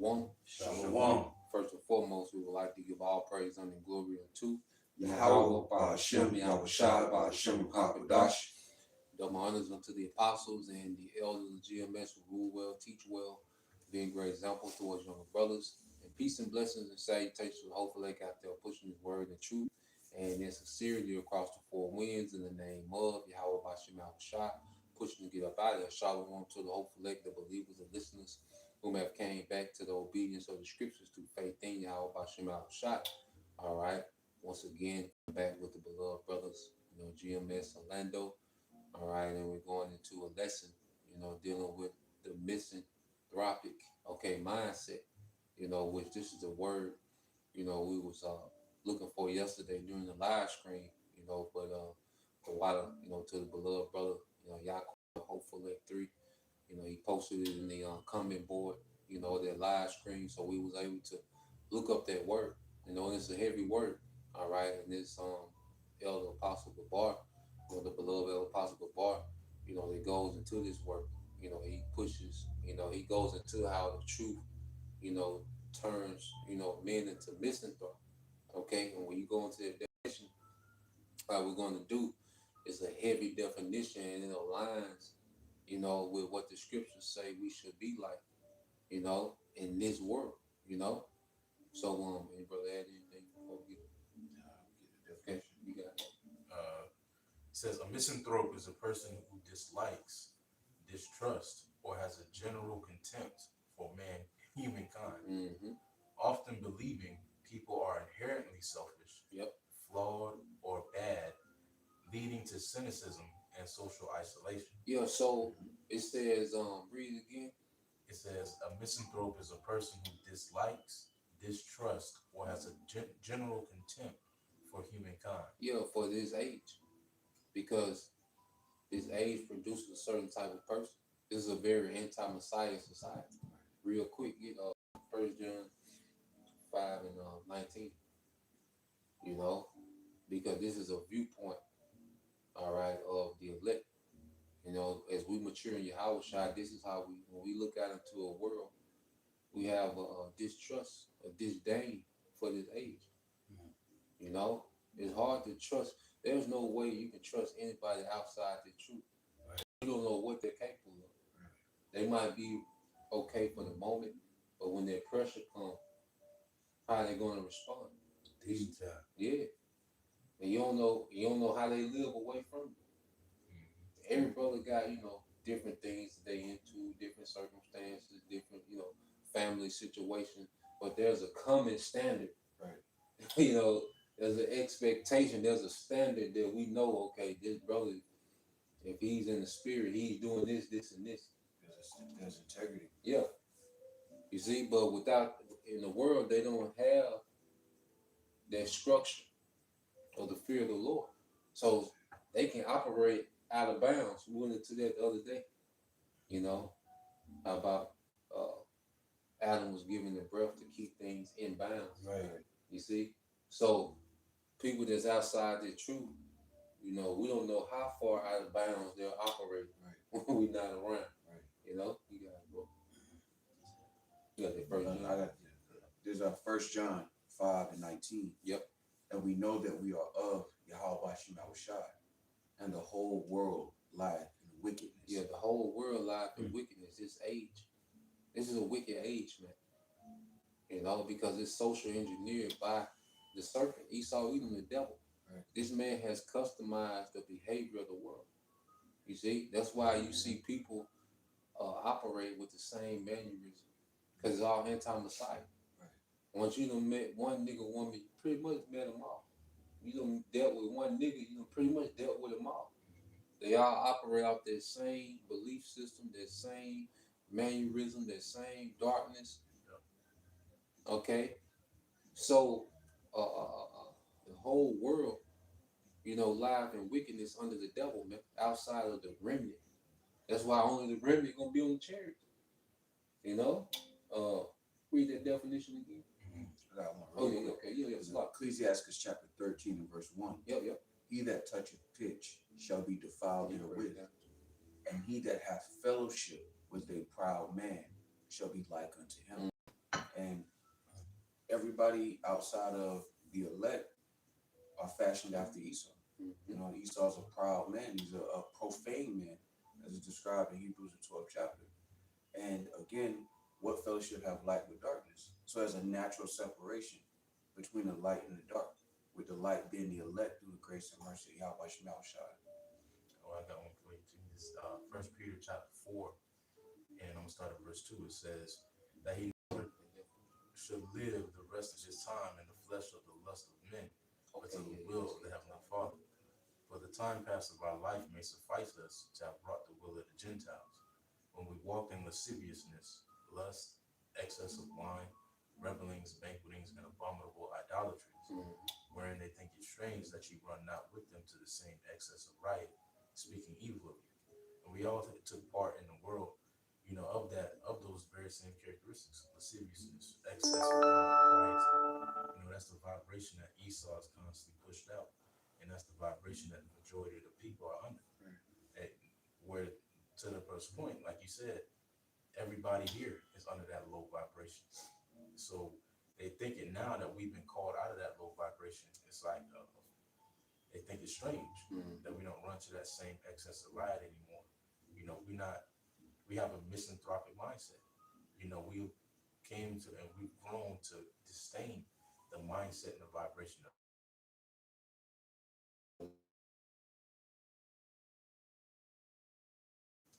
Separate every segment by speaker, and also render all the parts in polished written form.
Speaker 1: Shalom.
Speaker 2: Shalom.
Speaker 1: First and foremost, we would like to give all praise and glory unto
Speaker 2: Yahweh, Ba'ashem, Yahweh Shai, Ba'ashem, Kakadash.
Speaker 1: Double honors unto the apostles and the elders of GMS who rule well, teach well, being great example towards younger brothers. And peace and blessings and salutations to Hopeful Lake out there pushing his word and truth and in sincerity across the four winds in the name of Yahweh Ba'ashem, Yahweh Shai, pushing to get up out of there. Shalom to the Hopeful Lake, the believers and listeners whom have came back to the obedience of the scriptures through faith in Yahweh Ba'ashem, Yahweh Shai. All right. Once again, back with the beloved brothers, GMS Orlando. All right, and we're going into a lesson, dealing with the misanthropic, mindset, which this is a word, we was looking for yesterday during the live stream, but a while, to the beloved brother, Yaakov, hopeful at 3, he posted it in the comment board, that live stream, so we was able to look up that word, and it's a heavy word, all right, and this Elder Apostle Babar, the beloved Elder Apostle Babar, that goes into this work, he pushes, he goes into how the truth, turns, men into misanthrope, okay, and when you go into that definition, what we're going to do is a heavy definition, and it aligns, with what the scriptures say we should be like, in this world, So, any brother add anything before we get
Speaker 2: Get the definition.
Speaker 1: you got it.
Speaker 2: It says a misanthrope is a person who dislikes, distrusts, or has a general contempt for humankind,
Speaker 1: Mm-hmm.
Speaker 2: often believing people are inherently selfish,
Speaker 1: Yep.
Speaker 2: flawed, or bad, leading to cynicism and social isolation.
Speaker 1: Yeah, so it says, read it again.
Speaker 2: It says a misanthrope is a person who dislikes, distrusts, or has a general contempt for humankind.
Speaker 1: Yeah, for this age. Because this age produces a certain type of person. This is a very anti-Messiah society. Real quick, get 1 John 5 and 19. Because this is a viewpoint, all right, of the elect. As we mature in Yahweh Shai, this is how when we look out into a world, we have a distrust, a disdain for this age. It's hard to trust. There's no way you can trust anybody outside the truth.
Speaker 2: Right.
Speaker 1: You don't know what they're capable of.
Speaker 2: Right.
Speaker 1: They might be okay for the moment, but when their pressure comes, how are they going to respond? Yeah. And you don't know how they live away from you.
Speaker 2: Mm-hmm.
Speaker 1: Every brother got, different things that they into, different circumstances, different, family situations, but there's a common standard.
Speaker 2: Right.
Speaker 1: There's an expectation, there's a standard that we know, okay, this brother, if he's in the spirit, he's doing this, this, and this.
Speaker 2: There's integrity.
Speaker 1: Yeah. You see, but in the world, they don't have that structure of the fear of the Lord. So they can operate out of bounds. We went into that the other day, about Adam was given the breath to keep things in bounds.
Speaker 2: Right.
Speaker 1: You see? So people that's outside the truth, we don't know how far out of bounds they're operating when we're not around.
Speaker 2: Right.
Speaker 1: You got it, bro. You got that first John.
Speaker 3: I got there's 1 John 5 and 19.
Speaker 1: Yep.
Speaker 3: And we know that we are of Yahweh Ba'ashem Yahweh Shai, and the whole world lieth in wickedness.
Speaker 1: Yeah, the whole world lieth in wickedness. This age. This is a wicked age, man. Because it's social engineered by the serpent, Esau, even the devil.
Speaker 3: Right.
Speaker 1: This man has customized the behavior of the world. You see, that's why you see people operate with the same mannerism, because it's all anti-Messiah.
Speaker 3: Right.
Speaker 1: Once you done met one nigga woman, you pretty much met them all. You done dealt with one nigga, you done pretty much dealt with them all. They all operate off that same belief system, that same mannerism, that same darkness. Okay, so the whole world, live in wickedness under the devil, man, outside of the remnant. That's why only the remnant gonna be on the chariot. Read that definition again.
Speaker 3: I got one.
Speaker 1: Oh yeah, okay, yeah.
Speaker 3: Ecclesiastes chapter 13 and verse 1.
Speaker 1: Yep.
Speaker 3: He that toucheth pitch shall be defiled therewith, and he that hath fellowship with a proud man shall be like unto him. And everybody outside of the elect are fashioned after Esau. You know, Esau's a proud man. He's a profane man, as is described in Hebrews the 12th chapter. And again, what fellowship have light with darkness? So there's a natural separation between the light and the dark, with the light being the elect through the grace and mercy of Yahweh Shemel Shai.
Speaker 2: Oh, I got one for you too. This First Peter chapter 4, and I'm gonna start at verse 2. It says that he should live the rest of his time in the flesh of the lust of men, but to the will of the heavenly Father. For the time past of our life may suffice us to have brought the will of the Gentiles, when we walked in lasciviousness, lust, excess of wine, revelings, banquetings, and abominable idolatries, wherein they think it strange that ye run not with them to the same excess of riot, speaking evil of you. And we all took part in the world, of those very same characteristics: lasciviousness, excess of wine, riot. That's the vibration that Esau is constantly pushed out, and that's the vibration that the majority of the people are under. And where, to the first point, like you said, everybody here is under that low vibration. So they think it now that we've been called out of that low vibration. It's like they think it's strange that we don't run to that same excess of riot anymore. We have a misanthropic mindset. We came to and we've grown to disdain the mindset and the vibration of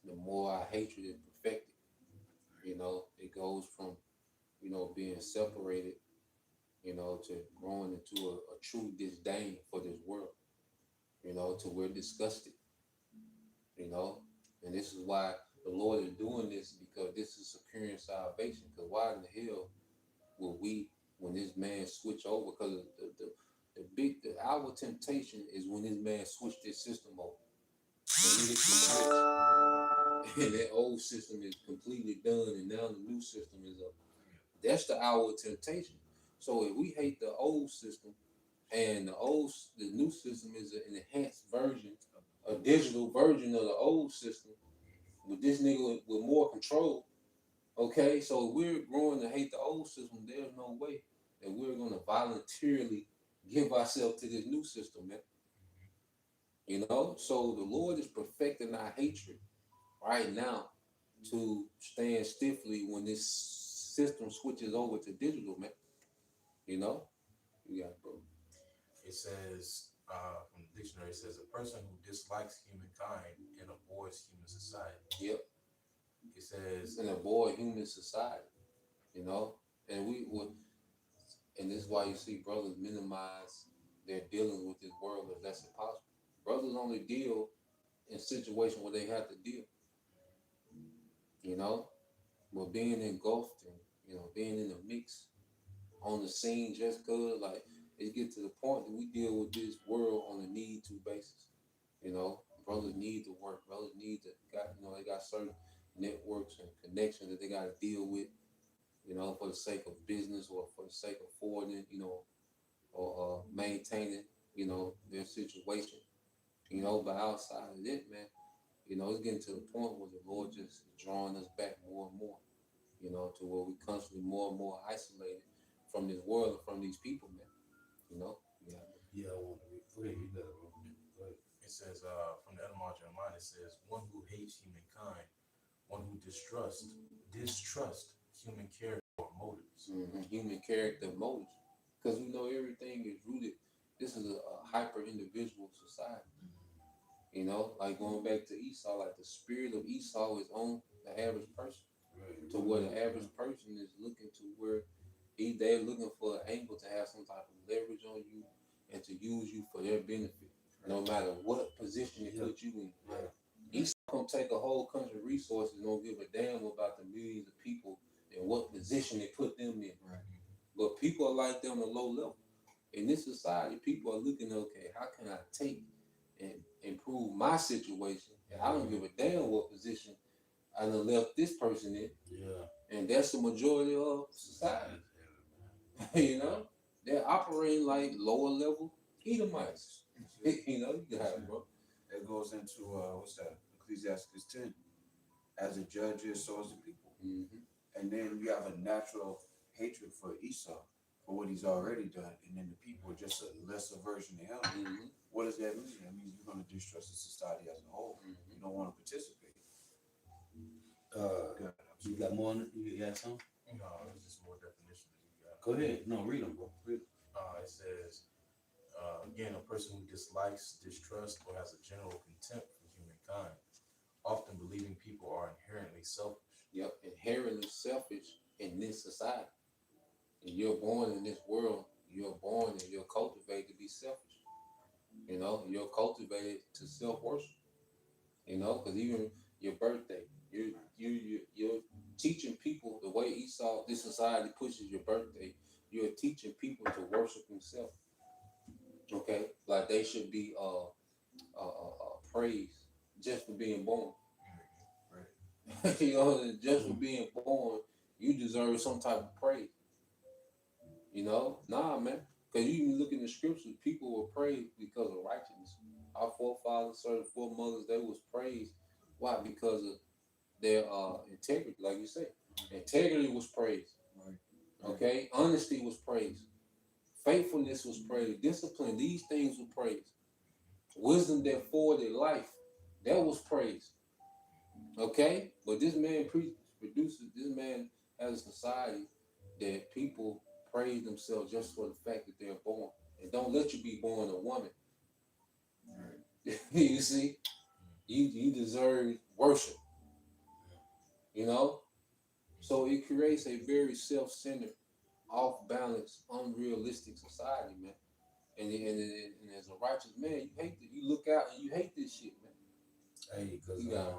Speaker 1: The more our hatred is perfected, it goes from, being separated, to growing into a true disdain for this world, to we're disgusted, and this is why the Lord is doing this, because this is securing salvation. Because why in the hell will we, when this man switch over? Because our temptation is when this man switched his system over. When he hit the switch, and that old system is completely done, and now the new system is up. That's the hour of temptation. So if we hate the old system, and the new system is an enhanced version, a digital version of the old system, with this nigga with more control. Okay, so if we're growing to hate the old system, there's no way that we're gonna voluntarily give ourselves to this new system, man. So the Lord is perfecting our hatred right now to stand stiffly when this system switches over to digital, man. You got it, bro.
Speaker 2: it says from the dictionary, it says a person who dislikes humankind and avoids human society.
Speaker 1: Yep.
Speaker 2: It says
Speaker 1: And avoid human society, and and this is why you see brothers minimize their dealing with this world as less as possible. Brothers only deal in situations where they have to deal, but being engulfed and being in the mix on the scene just cause like it get to the point that we deal with this world on a need to basis. Brothers need to work. Brothers need to they got certain networks and connections that they got to deal with, for the sake of business or for the sake of forwarding, or maintaining, their situation. But outside of it, man, it's getting to the point where the Lord just drawing us back more and more, to where we constantly more and more isolated from this world and from these people, man. Yeah.
Speaker 4: Yeah, I want to read. Go ahead, you got it, bro. Go ahead.
Speaker 2: it says from the etymology of mind, it says one who hates humankind, one who distrust human character or motives.
Speaker 1: Human character motives, because we know everything is rooted. This is a hyper individual society. Like going back to Esau, like the spirit of Esau is on the average person,
Speaker 4: Right.
Speaker 1: to where the average person is looking to where they're looking for an angle to have some type of leverage on you and to use you for their benefit, no matter what position they put you in.
Speaker 4: Right.
Speaker 1: Esau gonna take a whole country of resources and don't give a damn about the millions of people and what position they put them in.
Speaker 3: Right.
Speaker 1: But people are like them on a low level. In this society, people are looking, okay, how can I take and improve my situation? And I don't give a damn what position I done left this person in.
Speaker 4: Yeah.
Speaker 1: And that's the majority of society. They're operating like lower level Edomites. You got it, bro.
Speaker 3: That goes into what's that? Ecclesiastes 10. As a judge is, so is the people.
Speaker 1: Mm-hmm.
Speaker 3: And then you have a natural hatred for Esau for what he's already done, and then the people are just a lesser version of him.
Speaker 1: Mm-hmm.
Speaker 3: What does that mean? That means you're going to distrust the society as a whole.
Speaker 1: Mm-hmm.
Speaker 3: You don't want to participate.
Speaker 4: Uh,
Speaker 3: Good.
Speaker 4: you got more? You got some?
Speaker 2: No, it's just more definition that you got.
Speaker 4: Go ahead. No, read them, bro. Read 'em.
Speaker 2: It says, again, a person who dislikes, distrusts, or has a general contempt for humankind, often believing people are inherently selfish.
Speaker 1: Yep, inherently selfish in this society. And you're born in this world, you're born and you're cultivated to be selfish. You know, you're cultivated to self-worship. You know, because even your birthday, you're teaching people the way Esau, this society pushes your birthday. You're teaching people to worship themselves. Okay, like they should be praised just for being born.
Speaker 3: Right.
Speaker 1: You know, just for being born, you deserve some type of praise. You know, nah, man. Because you even look in the scriptures, people were praised because of righteousness. Our forefathers, certain foremothers, they was praised. Why? Because of their integrity, like you said. Integrity was praised.
Speaker 3: Right.
Speaker 1: Okay, honesty was praised. Faithfulness was praised. Discipline, these things were praised. Wisdom that forwarded life, that was praised. Okay, but this man produces. This man has a society that people praise themselves just for the fact that they're born, and don't let you be born a woman.
Speaker 3: Right.
Speaker 1: You see, you deserve worship. You know, so it creates a very self-centered, off-balance, unrealistic society, man. And as a righteous man, you hate that. You look out and you hate this shit, man.
Speaker 4: Hey, because
Speaker 1: You got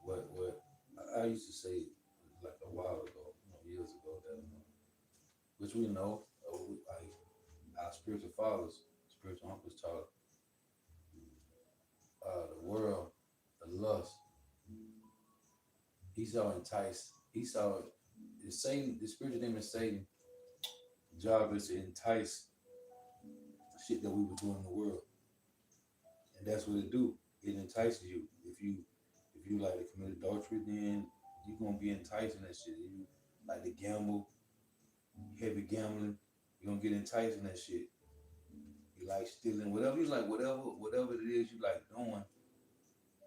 Speaker 4: what I used to say like a while ago, years ago, that which we know, like our spiritual fathers, spiritual uncles taught the world, the lust. Esau enticed. Esau, the Satan, the spiritual demon Satan, job is to entice shit that we were doing in the world, and that's what it do. It entices you. If you like to commit adultery, then you're gonna be enticing that shit. If you like to gamble, heavy gambling, you're gonna get enticed in that shit. You like stealing, whatever you like, whatever it is you like doing.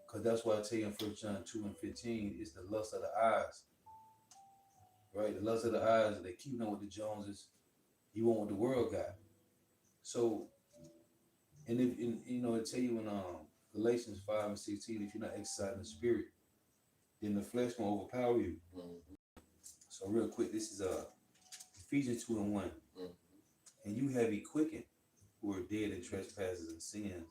Speaker 4: Cause that's why I tell you in 1 John 2:15, it's the lust of the eyes. Right? The lust of the eyes, they keep on with the Joneses, you want what the world got. So, and if it tell you in Galatians 5:16, if you're not exercising the spirit, then the flesh will overpower you.
Speaker 1: Mm-hmm.
Speaker 4: So real quick, this is Ephesians 2:1.
Speaker 1: Mm-hmm.
Speaker 4: And you have ye quickened, who are dead in trespasses and sins,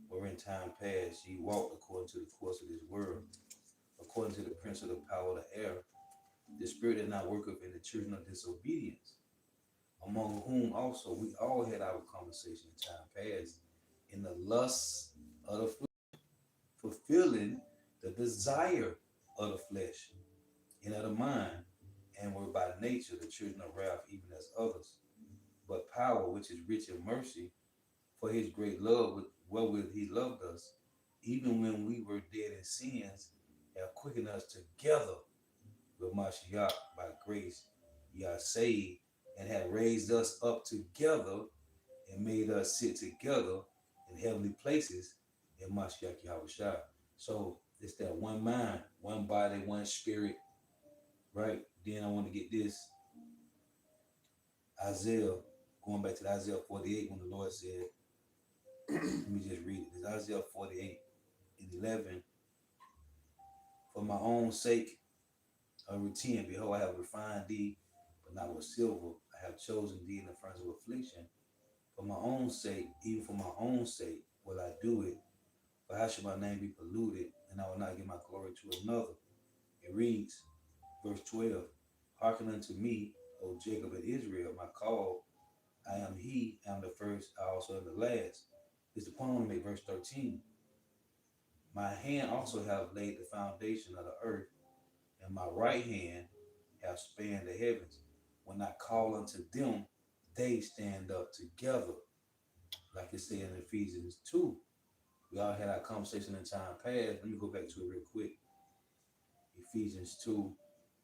Speaker 4: or in time past ye walked according to the course of this world, according to the prince of the power of the air, the spirit that now worketh in the children of disobedience, among whom also we all had our conversation in time past, in the lusts of the flesh, fulfilling the desire of the flesh and of the mind, and were by nature the children of wrath, even as others. But power, which is rich in mercy, for his great love wherewith he loved us, even when we were dead in sins, have quickened us together with Mashiach. By grace ye are saved, and have raised us up together and made us sit together in heavenly places in Mashiach Yahushua. So it's that one mind, one body, one spirit, right? Then I want to get this Isaiah, going back to Isaiah 48, when the Lord said, let me just read it. It's Isaiah 48:11. For my own sake, I retain, behold, I have refined thee, but not with silver. I have chosen thee in the furnace of affliction. For my own sake, even for my own sake, will I do it. For how should my name be polluted, and I will not give my glory to another? It reads, verse 12, hearken unto me, O Jacob and Israel, my call. I am he, I am the first, I also am the last. It's the point I want to make, verse 13. My hand also have laid the foundation of the earth, and my right hand have spanned the heavens. When I call unto them, they stand up together. Like it said in Ephesians 2. We all had our conversation in time past. Let me go back to it real quick. Ephesians 2.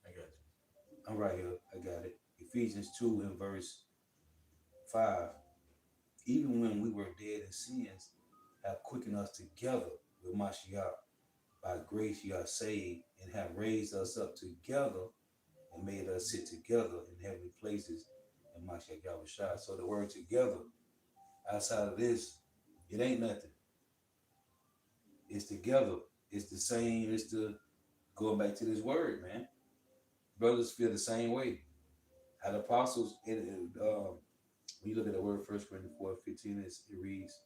Speaker 2: I got
Speaker 4: I'm right here. I got it. Ephesians 2 and verse 5. Even when we were dead in sins, have quickened us together with Mashiach. By grace you are saved, and have raised us up together and made us sit together in heavenly places in Mashiach Yahushua. So the word together, outside of this, it ain't nothing. It's together. It's the same. It's the going back to this word, man. Brothers feel the same way. How the apostles, when you look at the word 1 Corinthians 4:15, it reads,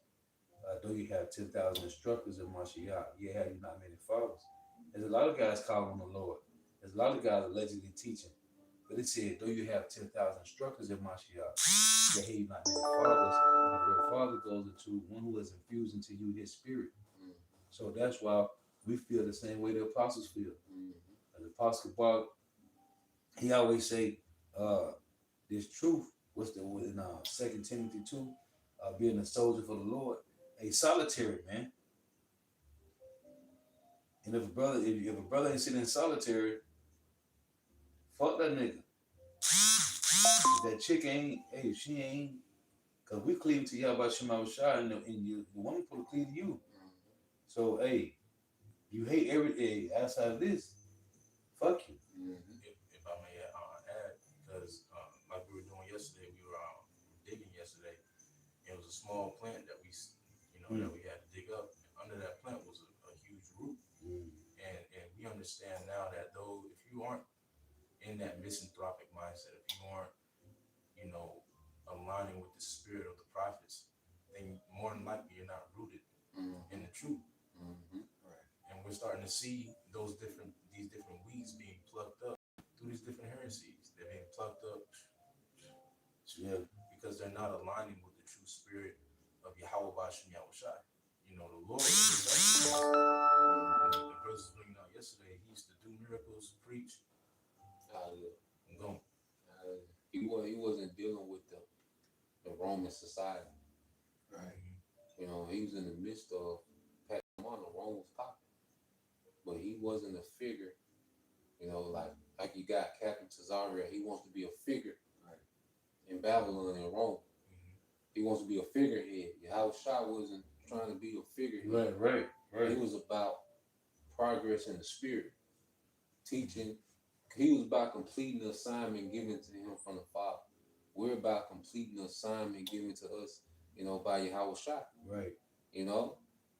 Speaker 4: though you have 10,000 instructors in Mashiach, yet have you not many followers. There's a lot of guys calling on the Lord. There's a lot of guys allegedly teaching. But it said, though you have 10,000 instructors in Mashiach, yet have you not many fathers. And the word father goes into one who has infused into you his spirit. So that's why we feel the same way the apostles feel. As Apostle Paul, he always say, this truth, what's the in 2 Timothy 2, being a soldier for the Lord, a solitary man. And if a brother ain't sitting in solitary, fuck that nigga. If that chick ain't, hey, she ain't, cause we cleave to Yahweh Shema Shah, and the woman supposed to cleave to you. So hey, you hate everything outside of this, fuck you.
Speaker 2: If I may add, because like we were doing yesterday, we were digging yesterday. It was a small plant that we, that we had to dig up. And under that plant was a huge root. And we understand now that though if you aren't in that misanthropic mindset, if you aren't, aligning with the spirit of the prophets, then more than likely you're not rooted in the truth. Right. And we're starting to see these different weeds being plucked up through these different heresies. They're being plucked up because they're not aligning with the true spirit of Yahweh Bashem Yahushai. The Lord, the brothers bringing out yesterday, he used to do miracles, preach.
Speaker 1: He wasn't dealing with the Roman society.
Speaker 3: Right.
Speaker 1: He was in the midst of Rome was popping, but he wasn't a figure. Like you got Captain Caesarea. He wants to be a figure, right, in Babylon and Rome. He wants to be a figurehead. Yahushua wasn't trying to be a figurehead.
Speaker 4: Right.
Speaker 1: He was about progress in the spirit, teaching. He was about completing the assignment given to him from the Father. We're about completing the assignment given to us, by Yahushua.
Speaker 4: Right.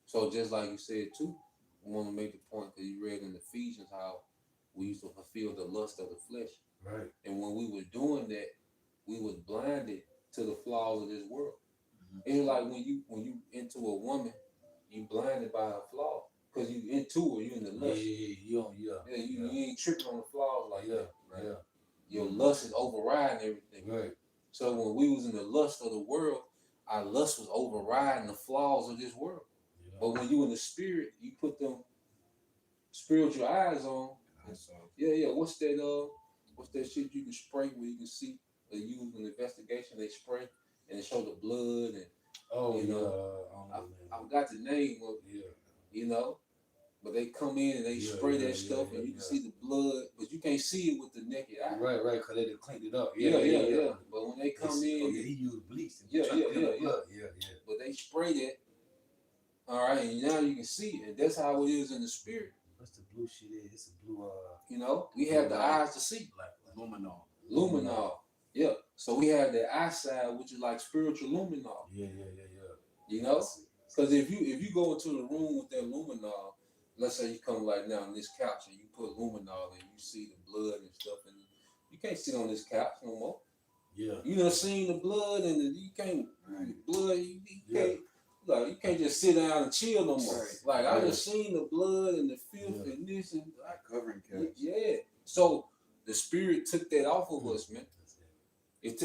Speaker 1: So just like you said too, I want to make the point because you read in Ephesians how we used to fulfill the lust of the flesh.
Speaker 4: Right.
Speaker 1: And when we were doing that, we was blinded to the flaws of this world. It's like when you into a woman, you blinded by her flaw because you into her, you in the lust. You ain't tripping on the flaws like that. Right? Yeah. Your lust is overriding everything.
Speaker 4: Right.
Speaker 1: So when we was in the lust of the world, our lust was overriding the flaws of this world. Yeah. But when you in the spirit, you put them spiritual eyes on. Yeah. What's that shit you can spray where you can see? They use an investigation. They spray and they show the blood and I forgot the name of it. But they come in and they spray that stuff and you can see the blood, but you can't see it with the naked eye.
Speaker 4: Right, because they done cleaned it up.
Speaker 1: Yeah. But when they come in,
Speaker 4: he used bleach.
Speaker 1: Yeah. But they sprayed it. All right, and now you can see it. And that's how it is in the spirit.
Speaker 4: What's the blue shit is? It's a blue
Speaker 1: we have the eyes to see. Luminol. Yeah. So we have the eyesight, which is like spiritual luminol.
Speaker 4: Yeah.
Speaker 1: Because if you go into the room with that luminol, let's say you come like now on this couch and you put luminol and you see the blood and stuff, and you can't sit on this couch no more.
Speaker 4: Yeah.
Speaker 1: You done seen the blood and you can't blood. You can't. Like, you can't just sit down and chill no more. Right. Like I just seen the blood and the filth and this and
Speaker 3: like covering couch.
Speaker 1: Yeah. So the spirit took that off of us, man. It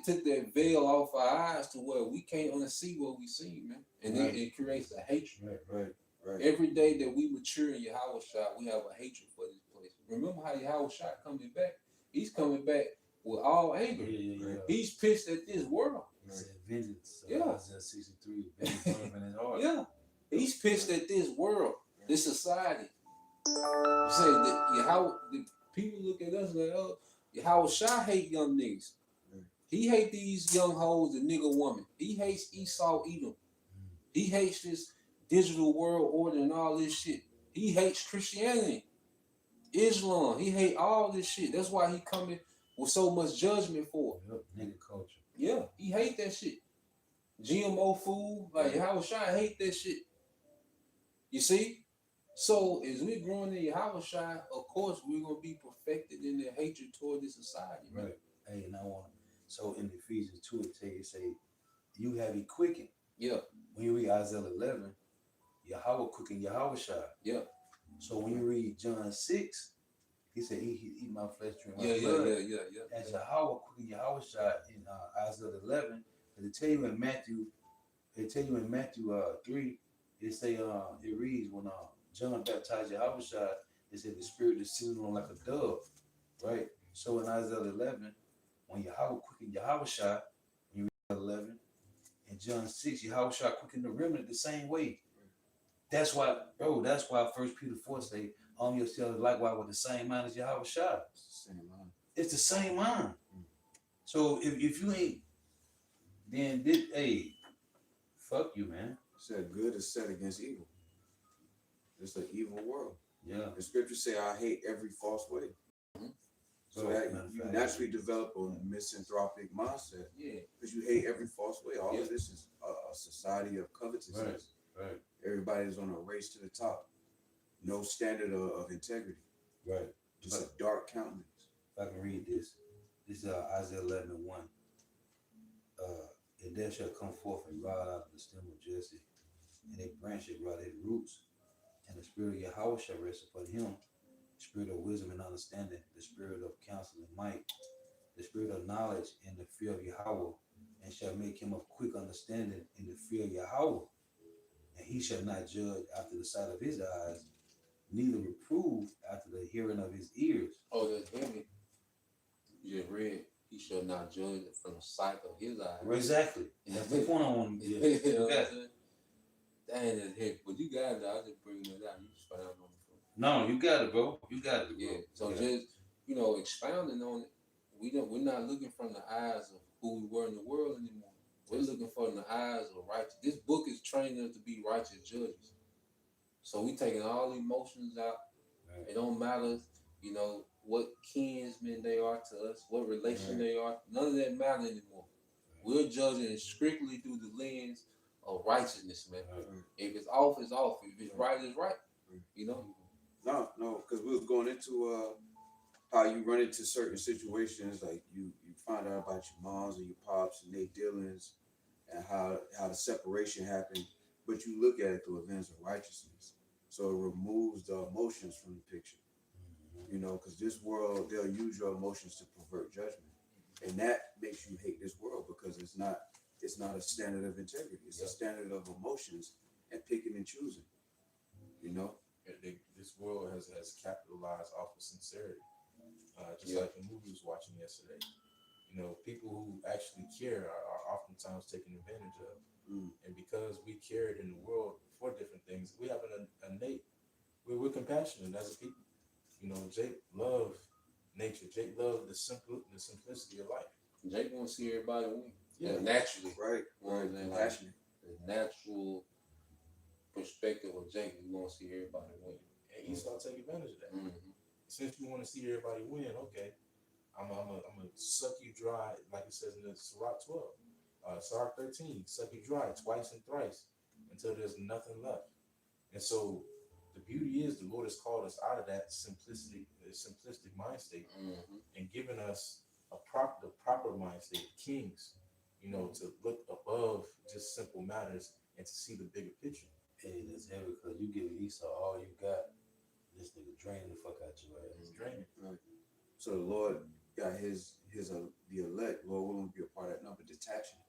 Speaker 1: took that veil off our eyes to where we can't unsee what we see, man. And then it creates a hatred.
Speaker 3: Right.
Speaker 1: Every day that we mature in Yahushua, we have a hatred for this place. Remember how Yahushua coming back? He's coming back with all anger.
Speaker 4: Yeah.
Speaker 1: He's pissed at this world.
Speaker 4: Vengeance.
Speaker 1: Isaiah
Speaker 4: 63. Vengeance in his heart.
Speaker 1: Yeah. He's pissed at this world, this society. You say that the people look at us like, Yahweh Shai hate young niggas. He hate these young hoes and nigga woman. He hates Esau Edom. He hates this digital world order and all this shit. He hates Christianity, Islam. He hate all this shit. That's why he coming with so much judgment for it.
Speaker 4: Yep, nigga culture.
Speaker 1: Yeah, he hate that shit. GMO food, like Yahweh Shai hate that shit. You see? So as we're growing in Yahweh Shai, of course we're gonna be perfected in the hatred toward this society. Man.
Speaker 4: Right. Hey, and I want so in Ephesians 2 it tell you, say, you have it quickened.
Speaker 1: Yeah.
Speaker 4: When you read Isaiah 11, Yahweh quickened Yahweh Shai.
Speaker 1: Yeah.
Speaker 4: So when you read John 6, he said, eat my flesh, drink my
Speaker 1: Yeah.
Speaker 4: blood.
Speaker 1: Yeah.
Speaker 4: As Yahweh quickened Yahweh Shai in Isaiah 11, and it tell you in Matthew 3, it say it reads when John baptized Yahweh Shai, it said the Spirit descended on like a dove, right? So in Isaiah 11, when Yahweh quickened Yahweh Shai, you read 11, in John 6, Yahweh Shai quickened the remnant the same way. That's why 1 Peter 4 say, arm yourselves likewise with the same mind as Yahweh Shai.
Speaker 3: It's the same mind.
Speaker 4: It's the same mind. So if you ain't, then fuck you, man.
Speaker 3: Said good is set against evil. It's an evil world.
Speaker 4: Yeah.
Speaker 3: The scriptures say, I hate every false way. So that you naturally develop a misanthropic mindset.
Speaker 1: Yeah.
Speaker 3: Because you hate every false way. All
Speaker 1: Yeah.
Speaker 3: of this is a society of covetousness.
Speaker 4: Right.
Speaker 3: Everybody's on a race to the top. No standard of integrity.
Speaker 4: Right.
Speaker 3: Just a dark countenance.
Speaker 4: If I can read this. This is Isaiah 11:1. And there shall come forth a rod out of the stem of Jesse, and a branch shall grow out of his roots. And the spirit of Yahweh shall rest upon him, the spirit of wisdom and understanding, the spirit of counsel and might, the spirit of knowledge and the fear of Yahweh, and shall make him of quick understanding in the fear of Yahweh. And he shall not judge after the sight of his eyes, neither reprove after the hearing of his ears.
Speaker 1: Oh, that's heavy. You just read, he shall not judge from the sight of his eyes.
Speaker 4: Exactly. That's the point I want to get.
Speaker 1: You know what I'm
Speaker 4: Okay.
Speaker 1: saying? Dang, that's heavy. But you got it, I just bring it out. You just found on it.
Speaker 4: No, you got it, bro. You got it, bro.
Speaker 1: Yeah. So
Speaker 4: Yeah.
Speaker 1: just, expounding on it, we're not looking from the eyes of who we were in the world anymore. We're looking from the eyes of righteous. This book is training us to be righteous judges. So we taking all the emotions out.
Speaker 4: Right.
Speaker 1: It don't matter, what kinsmen they are to us, what relation they are. None of that matter anymore. We're judging strictly through the lens of righteousness, man. If it's off, it's off. If it's right, it's right.
Speaker 3: No, because we was going into how you run into certain situations, like you find out about your moms and your pops and their dealings and how the separation happened, but you look at it through a lens of righteousness. So it removes the emotions from the picture. Because this world, they'll use your emotions to pervert judgment. And that makes you hate this world because it's not a standard of integrity. It's a standard of emotions and picking and choosing.
Speaker 2: This world has capitalized off of sincerity. Just like the movie we was watching yesterday. People who actually care are oftentimes taken advantage of. And because we cared in the world for different things, we have an innate, we're compassionate as a people. Jake loved nature. Jake loved the simplicity of life.
Speaker 1: Jake want to see everybody win.
Speaker 2: Yeah.
Speaker 1: Naturally.
Speaker 3: Right.
Speaker 1: Compassionate. The natural perspective of Jake, we want to see everybody win.
Speaker 2: And Esau take advantage of that.
Speaker 1: Mm-hmm.
Speaker 2: Since you want to see everybody win, okay, I'm gonna suck you dry, like it says in the Sirach 12, Sirach 13, suck you dry twice and thrice until there's nothing left. And so the beauty is the Lord has called us out of that simplistic mind state and given us the proper mind state, kings, to look above just simple matters and to see the bigger picture.
Speaker 4: Hey, that's heavy because you give Esau all you got. This nigga draining the fuck out your ass.
Speaker 2: It's draining.
Speaker 3: Right. So the Lord got the elect, Lord willing to be a part of that number, detaching.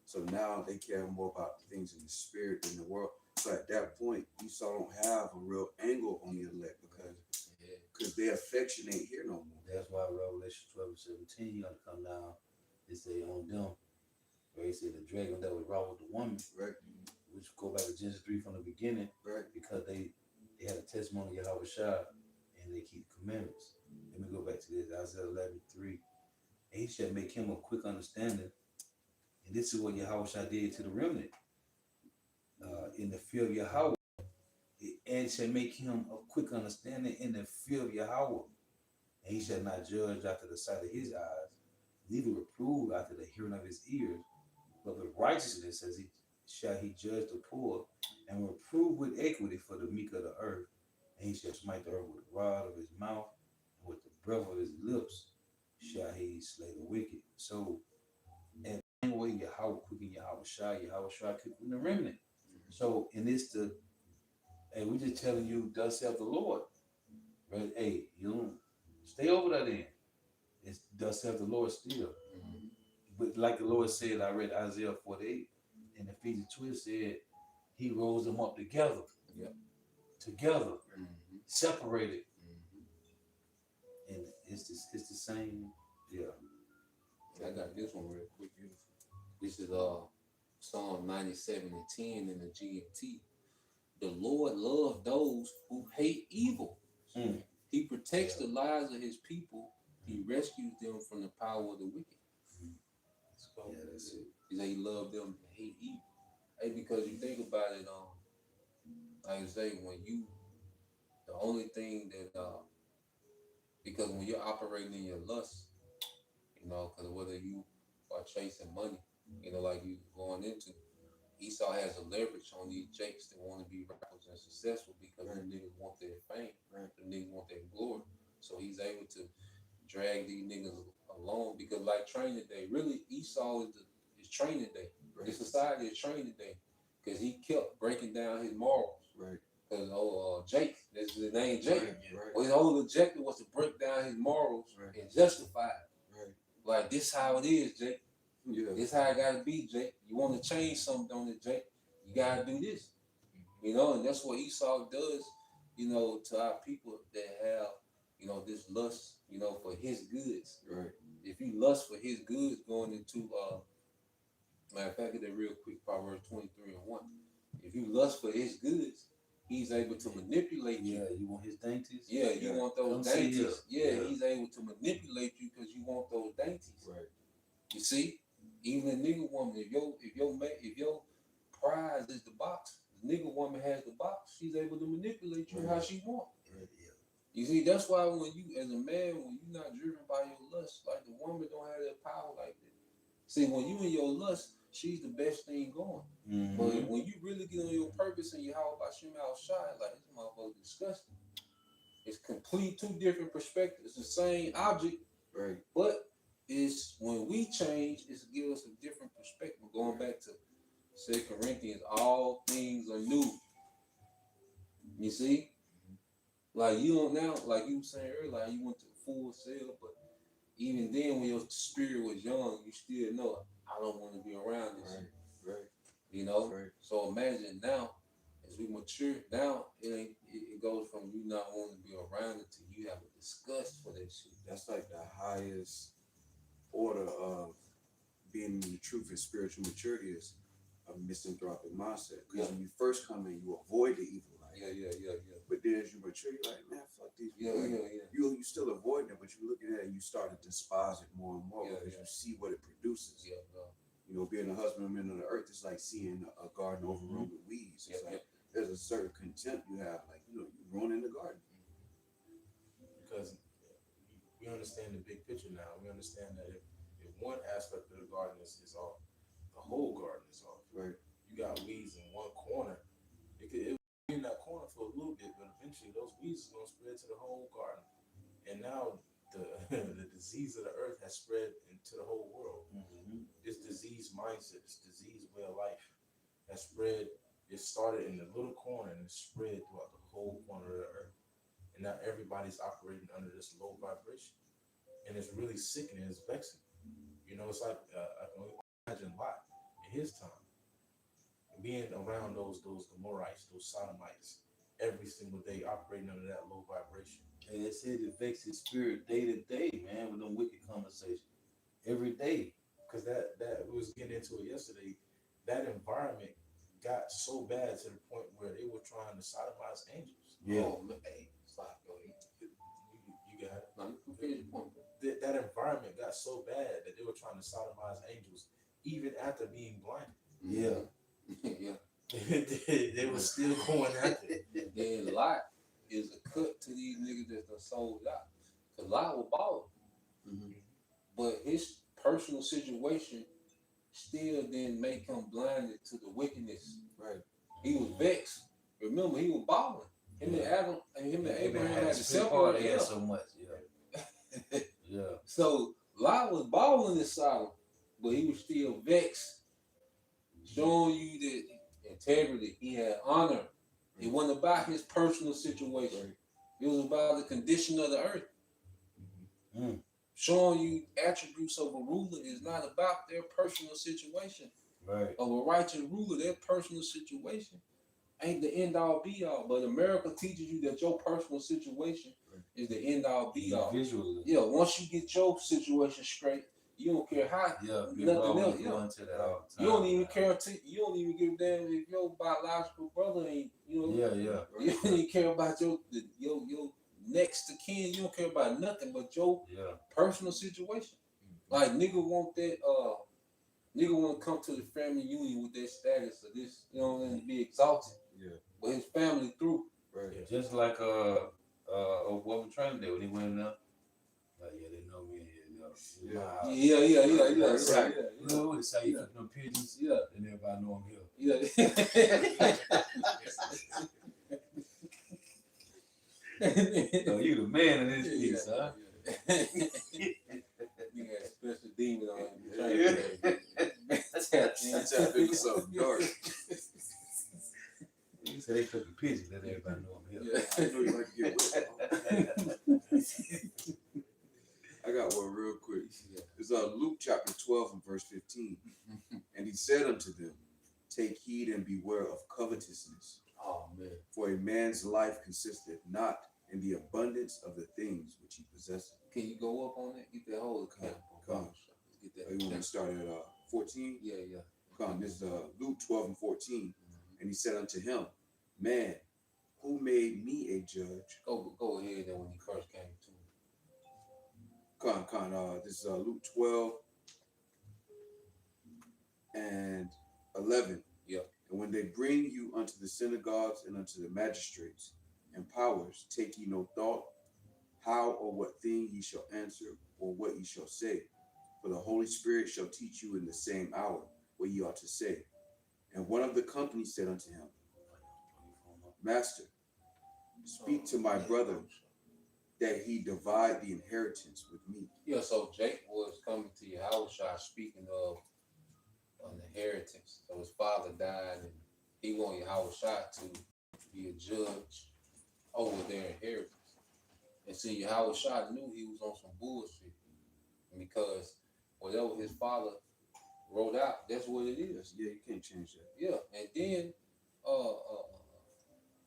Speaker 3: So now they care more about things in the spirit than the world. So at that point, Esau don't have a real angle on the elect because their affection ain't here no more.
Speaker 4: That's why Revelation 12:17 got to come down. They say on them, where he said the dragon that was wrought with the woman,
Speaker 3: Right.
Speaker 4: which go back to Genesis 3 from the beginning,
Speaker 3: Right.
Speaker 4: because they had a testimony of Yahweh Shai and they keep the commandments. Let me go back to this, Isaiah 11:3. And he shall make him of quick understanding. And this is what Yahweh did to the remnant. In the fear of Yahweh. And shall make him of quick understanding in the fear of Yahweh. And he shall not judge after the sight of his eyes, neither reprove after the hearing of his ears, but with righteousness as he shall he judge the poor, and reprove with equity for the meek of the earth. And he shall smite the earth with the rod of his mouth, and with the breath of his lips shall he slay the wicked. So, and the same way Yahweh quicken Yahweh Shai quicken the remnant. So, and it's the, hey, we just telling you, thus saith the Lord. Right? Hey, you don't stay over there then. It's thus saith the Lord still. But like the Lord said, I read Isaiah 48 and Ephesians 2, it said he rose them up together.
Speaker 1: Yep.
Speaker 4: Together. Separated. And it's the same. Yeah.
Speaker 1: I got this one real quick. Beautiful. This is Psalm 97 and 10 in the GMT. The Lord loves those who hate evil. He protects the lives of his people. He rescues them from the power of the wicked. So
Speaker 4: Yeah, that's it.
Speaker 1: He said he loved them and hate evil. Hey, because you think about it, like I say, when you, the only thing that, because when you're operating in your lust, because whether you are chasing money, like you going into, Esau has a leverage on these jakes that want to be rappers and successful because them niggas want their fame, them niggas want their glory. So he's able to drag these niggas along because, like training day, really Esau is training day. The society is training day because he kept breaking down his morals.
Speaker 3: Right.
Speaker 1: Because Jake, that's his name, Jake.
Speaker 3: Right.
Speaker 1: Well, his whole objective was to break down his morals and justify it.
Speaker 3: Right.
Speaker 1: Like, this how it is, Jake.
Speaker 3: Yeah.
Speaker 1: This how it gotta be, Jake. You want to change something, don't it, Jake? You gotta do this. And that's what Esau does, to our people that have, this lust, for his goods.
Speaker 3: Right.
Speaker 1: If you lust for his goods going into, matter of fact, get that real quick, Proverbs 23 and 1. If you lust for his goods, he's able to manipulate you.
Speaker 4: Yeah, you want his dainties?
Speaker 1: Yeah, you want those
Speaker 4: Come see
Speaker 1: dainties.
Speaker 4: here.
Speaker 1: Yeah, he's able to manipulate you because you want those dainties.
Speaker 3: Right.
Speaker 1: You see, even a nigga woman, if your prize is the box, the nigga woman has the box, she's able to manipulate you how she wants.
Speaker 4: Right, yeah.
Speaker 1: You see, that's why when you, as a man, when you're not driven by your lust, like the woman don't have that power like that. See, when you in your lust, she's the best thing going. But when you really get on your purpose and you how about Shem outside, like this motherfucker disgusting. It's complete two different perspectives. It's the same object,
Speaker 3: Right.
Speaker 1: but it's when we change, it's give us a different perspective. Going back to 2 Corinthians, all things are new. You see? Like you don't now, like you were saying earlier, like you went to full sale, but even then when your spirit was young, you still know I don't want to be around this.
Speaker 3: Right. Right.
Speaker 1: So imagine now, as we mature, now it goes from you not wanting to be around it to you have a disgust for that shit.
Speaker 3: That's like the highest order of being in the truth and spiritual maturity is a misanthropic mindset. Because when you first come in, you avoid the evil life.
Speaker 1: Yeah.
Speaker 3: But then as you mature, you're like, man, fuck these people. You still avoiding it, but you're looking at it and you start to despise it more and more because you see what it produces. Being a husbandman of the earth is like seeing a garden overrun with weeds. It's like there's a certain contempt you have, like you're ruining the garden.
Speaker 2: Because we understand the big picture now. We understand that if one aspect of the garden is off, the whole garden is off.
Speaker 3: Right.
Speaker 2: You got weeds in one corner. It will be in that corner for a little bit, but eventually those weeds are going to spread to the whole garden. And now the disease of the earth has spread into the whole world. This disease mindset, this disease way of life has spread. It started in the little corner and it spread throughout the whole corner of the earth. And now everybody's operating under this low vibration. And it's really sickening, it's vexing. It's like, I can only imagine Lot in his time. Being around those Gomorrites, those Sodomites, every single day operating under that low vibration.
Speaker 4: And it said it vexed his spirit day to day, man, with them wicked conversations. Every day.
Speaker 2: Because that we was getting into it yesterday, that environment got so bad to the point where they were trying to sodomize angels.
Speaker 1: Yeah. Oh, hey, stop, yo.
Speaker 2: You got it.
Speaker 1: No, you Finish your point.
Speaker 2: that environment got so bad that they were trying to sodomize angels even after being blinded.
Speaker 4: Yeah.
Speaker 1: Yeah.
Speaker 2: They were still going after it.
Speaker 1: And then Lot is a cut to these niggas that done sold out. Cause Lot was balling,
Speaker 3: Mm-hmm.
Speaker 1: but his personal situation still didn't make him blinded to the wickedness.
Speaker 3: Right.
Speaker 1: He was vexed. Remember, he was balling. Him and Adam and him and Abraham had to separate.
Speaker 4: They
Speaker 1: Yeah.
Speaker 4: had so much. Yeah. Yeah.
Speaker 1: So Lot was balling in Sodom, but he was still vexed, showing you that integrity. He had honor. It wasn't about his personal situation.
Speaker 3: Right.
Speaker 1: It was about the condition of the earth.
Speaker 4: Mm.
Speaker 1: Showing you attributes of a ruler is not about their personal situation.
Speaker 4: Right.
Speaker 1: Of a righteous ruler, their personal situation ain't the end all be all. But America teaches you that your personal situation is the end all be all.
Speaker 4: Visually.
Speaker 1: Yeah, once you get your situation straight, you don't care how
Speaker 4: People
Speaker 1: nothing
Speaker 4: always
Speaker 1: else.
Speaker 4: go
Speaker 1: Yeah.
Speaker 4: into that all the
Speaker 1: You
Speaker 4: time.
Speaker 1: don't even care. You don't even give a damn if your biological brother ain't. You know.
Speaker 4: Yeah, yeah.
Speaker 1: You don't even care about your next to kin. You don't care about nothing but your personal situation. Like nigga want that. Nigga want to come to the family union with that status of this. You know, and be exalted.
Speaker 3: Yeah.
Speaker 1: But his family through.
Speaker 3: Right.
Speaker 4: Just like what we're trying to do when he went in there. Like, yeah, they know me.
Speaker 1: Yeah.
Speaker 4: You know what? It's how you cook them pigeons.
Speaker 1: Yeah.
Speaker 4: And everybody know I'm here.
Speaker 1: Yeah.
Speaker 4: No, you the man in this piece, huh?
Speaker 1: You got a special demon on him.
Speaker 3: Tap into something dark.
Speaker 4: You say they cooking pigeons, let everybody know I'm here.
Speaker 3: I know you like to get wet. I got one real quick. It's Luke chapter 12 and verse 15. And he said unto them, take heed and beware of covetousness.
Speaker 1: Oh man.
Speaker 3: For a man's life consisteth not in the abundance of the things which he possesseth.
Speaker 1: Can you go up on that? Get that whole account.
Speaker 3: Come.
Speaker 1: Get
Speaker 3: You
Speaker 1: that.
Speaker 3: want me to start at 14?
Speaker 1: Yeah.
Speaker 3: Come. This is Luke 12 and 14. And he said unto him, man, who made me a judge?
Speaker 1: Go ahead. Then when he first came to him.
Speaker 3: Come. This is Luke 12 and 11.
Speaker 1: Yeah.
Speaker 3: And when they bring you unto the synagogues and unto the magistrates and powers, take ye no thought how or what thing ye shall answer or what ye shall say. For the Holy Spirit shall teach you in the same hour what ye ought to say. And one of the company said unto him, Master, speak to my brother that he divide the inheritance with me.
Speaker 1: Yeah, so Jake was coming to Yahushua speaking of an inheritance. So his father died and he wanted Yahushua to be a judge over their inheritance. And see, Yahushua knew he was on some bullshit. Because whatever his father wrote out, that's what it is.
Speaker 3: Yeah, you can't change that.
Speaker 1: Yeah, and then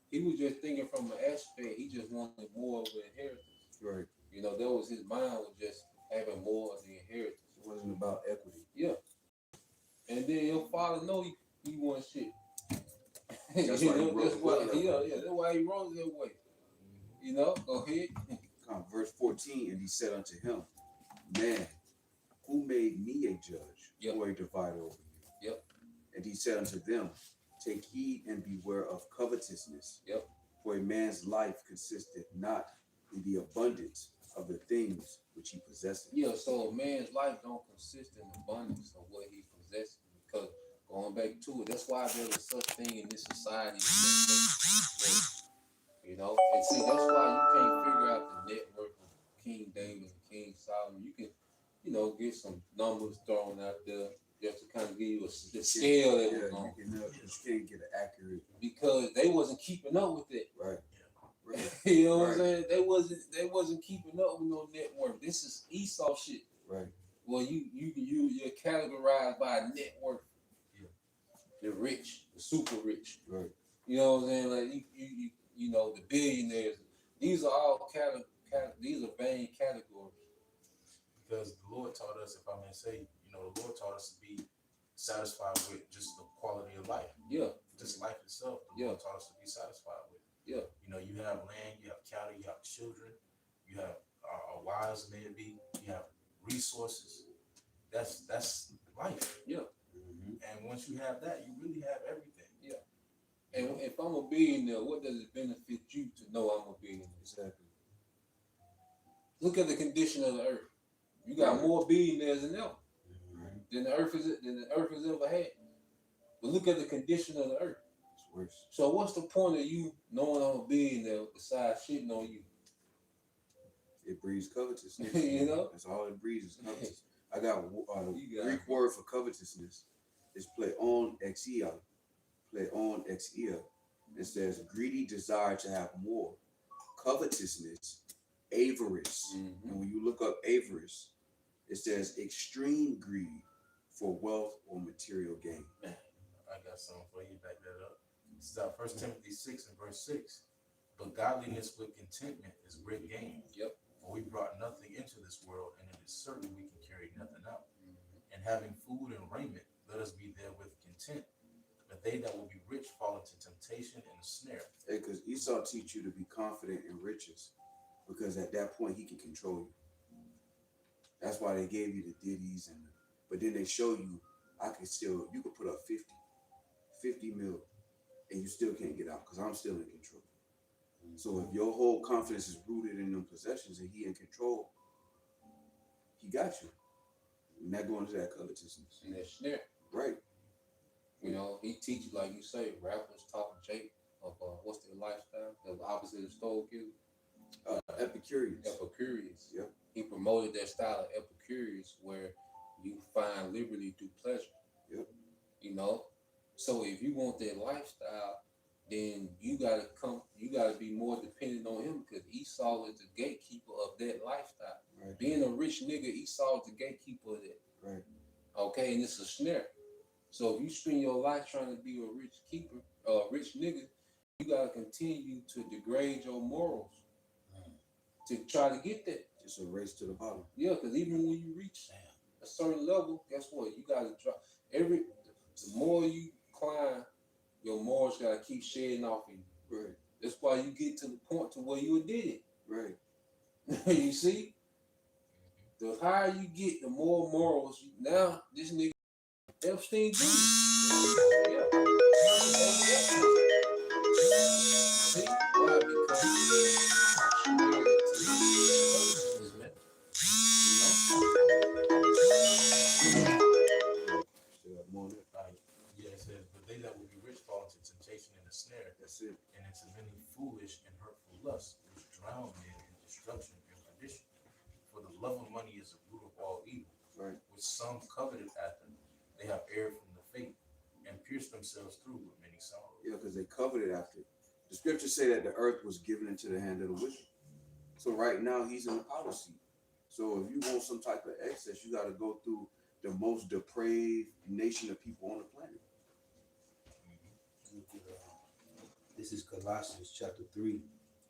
Speaker 1: he was just thinking from an aspect, he just wanted more of an inheritance.
Speaker 3: Right.
Speaker 1: You know, that was his mind, was just having more of the inheritance.
Speaker 3: It wasn't about equity.
Speaker 1: Yeah. And then your father know he want shit.
Speaker 3: That's why he wrote it that way.
Speaker 1: That's why he wrote it that way. You know, go ahead.
Speaker 3: Come, verse 14, and he said unto him, man, who made me a judge or a divider over you?
Speaker 1: Yep.
Speaker 3: And he said unto them, take heed and beware of covetousness.
Speaker 1: Yep.
Speaker 3: For a man's life consisteth not in the abundance of the things which he possesses.
Speaker 1: Yeah, so a man's life don't consist in abundance of what he possesses. Because going back to it, that's why there's such thing in this society. You know, and see, that's why you can't figure out the network of King David and King Solomon. You can, you know, get some numbers thrown out there just to kind of give you the scale that was on.
Speaker 3: You can't get an accurate.
Speaker 1: Because they wasn't keeping up with it.
Speaker 3: Right.
Speaker 1: You know what I'm saying? They wasn't keeping up with no network. This is Esau shit.
Speaker 3: Right.
Speaker 1: Well, you're categorized by a network.
Speaker 3: Yeah.
Speaker 1: The rich, the super rich.
Speaker 3: Right.
Speaker 1: You know what I'm saying? Like you know, the billionaires. These are all these are vain categories.
Speaker 2: Because the Lord taught us, if I may say, you know, the Lord taught us to be satisfied with just the quality of life.
Speaker 1: Yeah.
Speaker 2: Just life itself. The Lord taught us to be satisfied with.
Speaker 1: Yeah.
Speaker 2: You know, you have land, you have cattle, you have children, you have or wise may it be, you have resources. That's life.
Speaker 1: Yeah.
Speaker 2: And once you have that, you really have everything.
Speaker 1: Yeah. And if I'm a billionaire, what does it benefit you to know I'm a billionaire?
Speaker 3: Exactly.
Speaker 1: Look at the condition of the earth. You got more billionaires than ever. Than the earth has ever had. But look at the condition of the earth.
Speaker 3: It's worse.
Speaker 1: So what's the point of you knowing I'm a billionaire besides shitting on you?
Speaker 3: It breeds covetousness.
Speaker 1: You know?
Speaker 3: That's all it breeds is covetousness. I got a
Speaker 1: You got
Speaker 3: Greek
Speaker 1: it.
Speaker 3: word for covetousness. It's pleon exia. Pleon exia. It says greedy desire to have more. Covetousness, avarice.
Speaker 1: Mm-hmm.
Speaker 3: And when you look up avarice, it says extreme greed for wealth or material gain.
Speaker 2: I got something for you. Back that up. It's 1 Timothy 6 and verse 6. But godliness with contentment is great gain.
Speaker 1: Yep.
Speaker 2: For we brought nothing into this world, and it is certain we can carry nothing out. And having food and raiment, let us be therewith content. But they that will be rich fall into temptation and a snare.
Speaker 3: Hey, because Esau teach you to be confident in riches, because at that point he can control you. That's why they gave you the ditties but then they show you you could put up 50 mil, and you still can't get out because I'm still in control. So if your whole confidence is rooted in them possessions and he in control, he got you. And that going to that covetousness.
Speaker 1: And that snare.
Speaker 3: Right.
Speaker 1: You know, he teaches, like you say, rappers talk Jake of what's their lifestyle, the opposite of Stove Killer.
Speaker 3: Epicureans.
Speaker 1: Epicurious.
Speaker 3: Yep.
Speaker 1: He promoted that style of Epicurious where you find liberty through pleasure.
Speaker 3: Yep.
Speaker 1: You know? So if you want that lifestyle, then you gotta be more dependent on him, because Esau is the gatekeeper of that lifestyle.
Speaker 3: Right.
Speaker 1: Being a rich nigga, Esau is the gatekeeper of that.
Speaker 3: Right.
Speaker 1: Okay, and it's a snare. So if you spend your life trying to be a rich nigga, you gotta continue to degrade your morals to try to get that.
Speaker 3: It's a race to the bottom.
Speaker 1: Yeah, because even when you reach a certain level, guess what? You gotta drop the more you climb, your morals gotta keep shedding off of you.
Speaker 3: Right.
Speaker 1: That's why you get to the point to where you did it.
Speaker 3: Right.
Speaker 1: You see? The higher you get, the more morals now this nigga Epstein Jr. Yeah. See? Why? Because
Speaker 2: Yeah, it says, but they that will be rich fall into temptation and a snare.
Speaker 3: That's it.
Speaker 2: And into many foolish and hurtful lusts, which drown men in destruction and perdition. For the love of money is the root of all evil,
Speaker 3: Right.
Speaker 2: which some coveted after. They have erred from the faith and pierced themselves through with many sorrows.
Speaker 3: Yeah, because they coveted after it. The scriptures say that the earth was given into the hand of the wicked. So right now he's in the power seat. So if you want some type of excess, you got to go through the most depraved nation of people on the planet.
Speaker 4: This is Colossians chapter 3.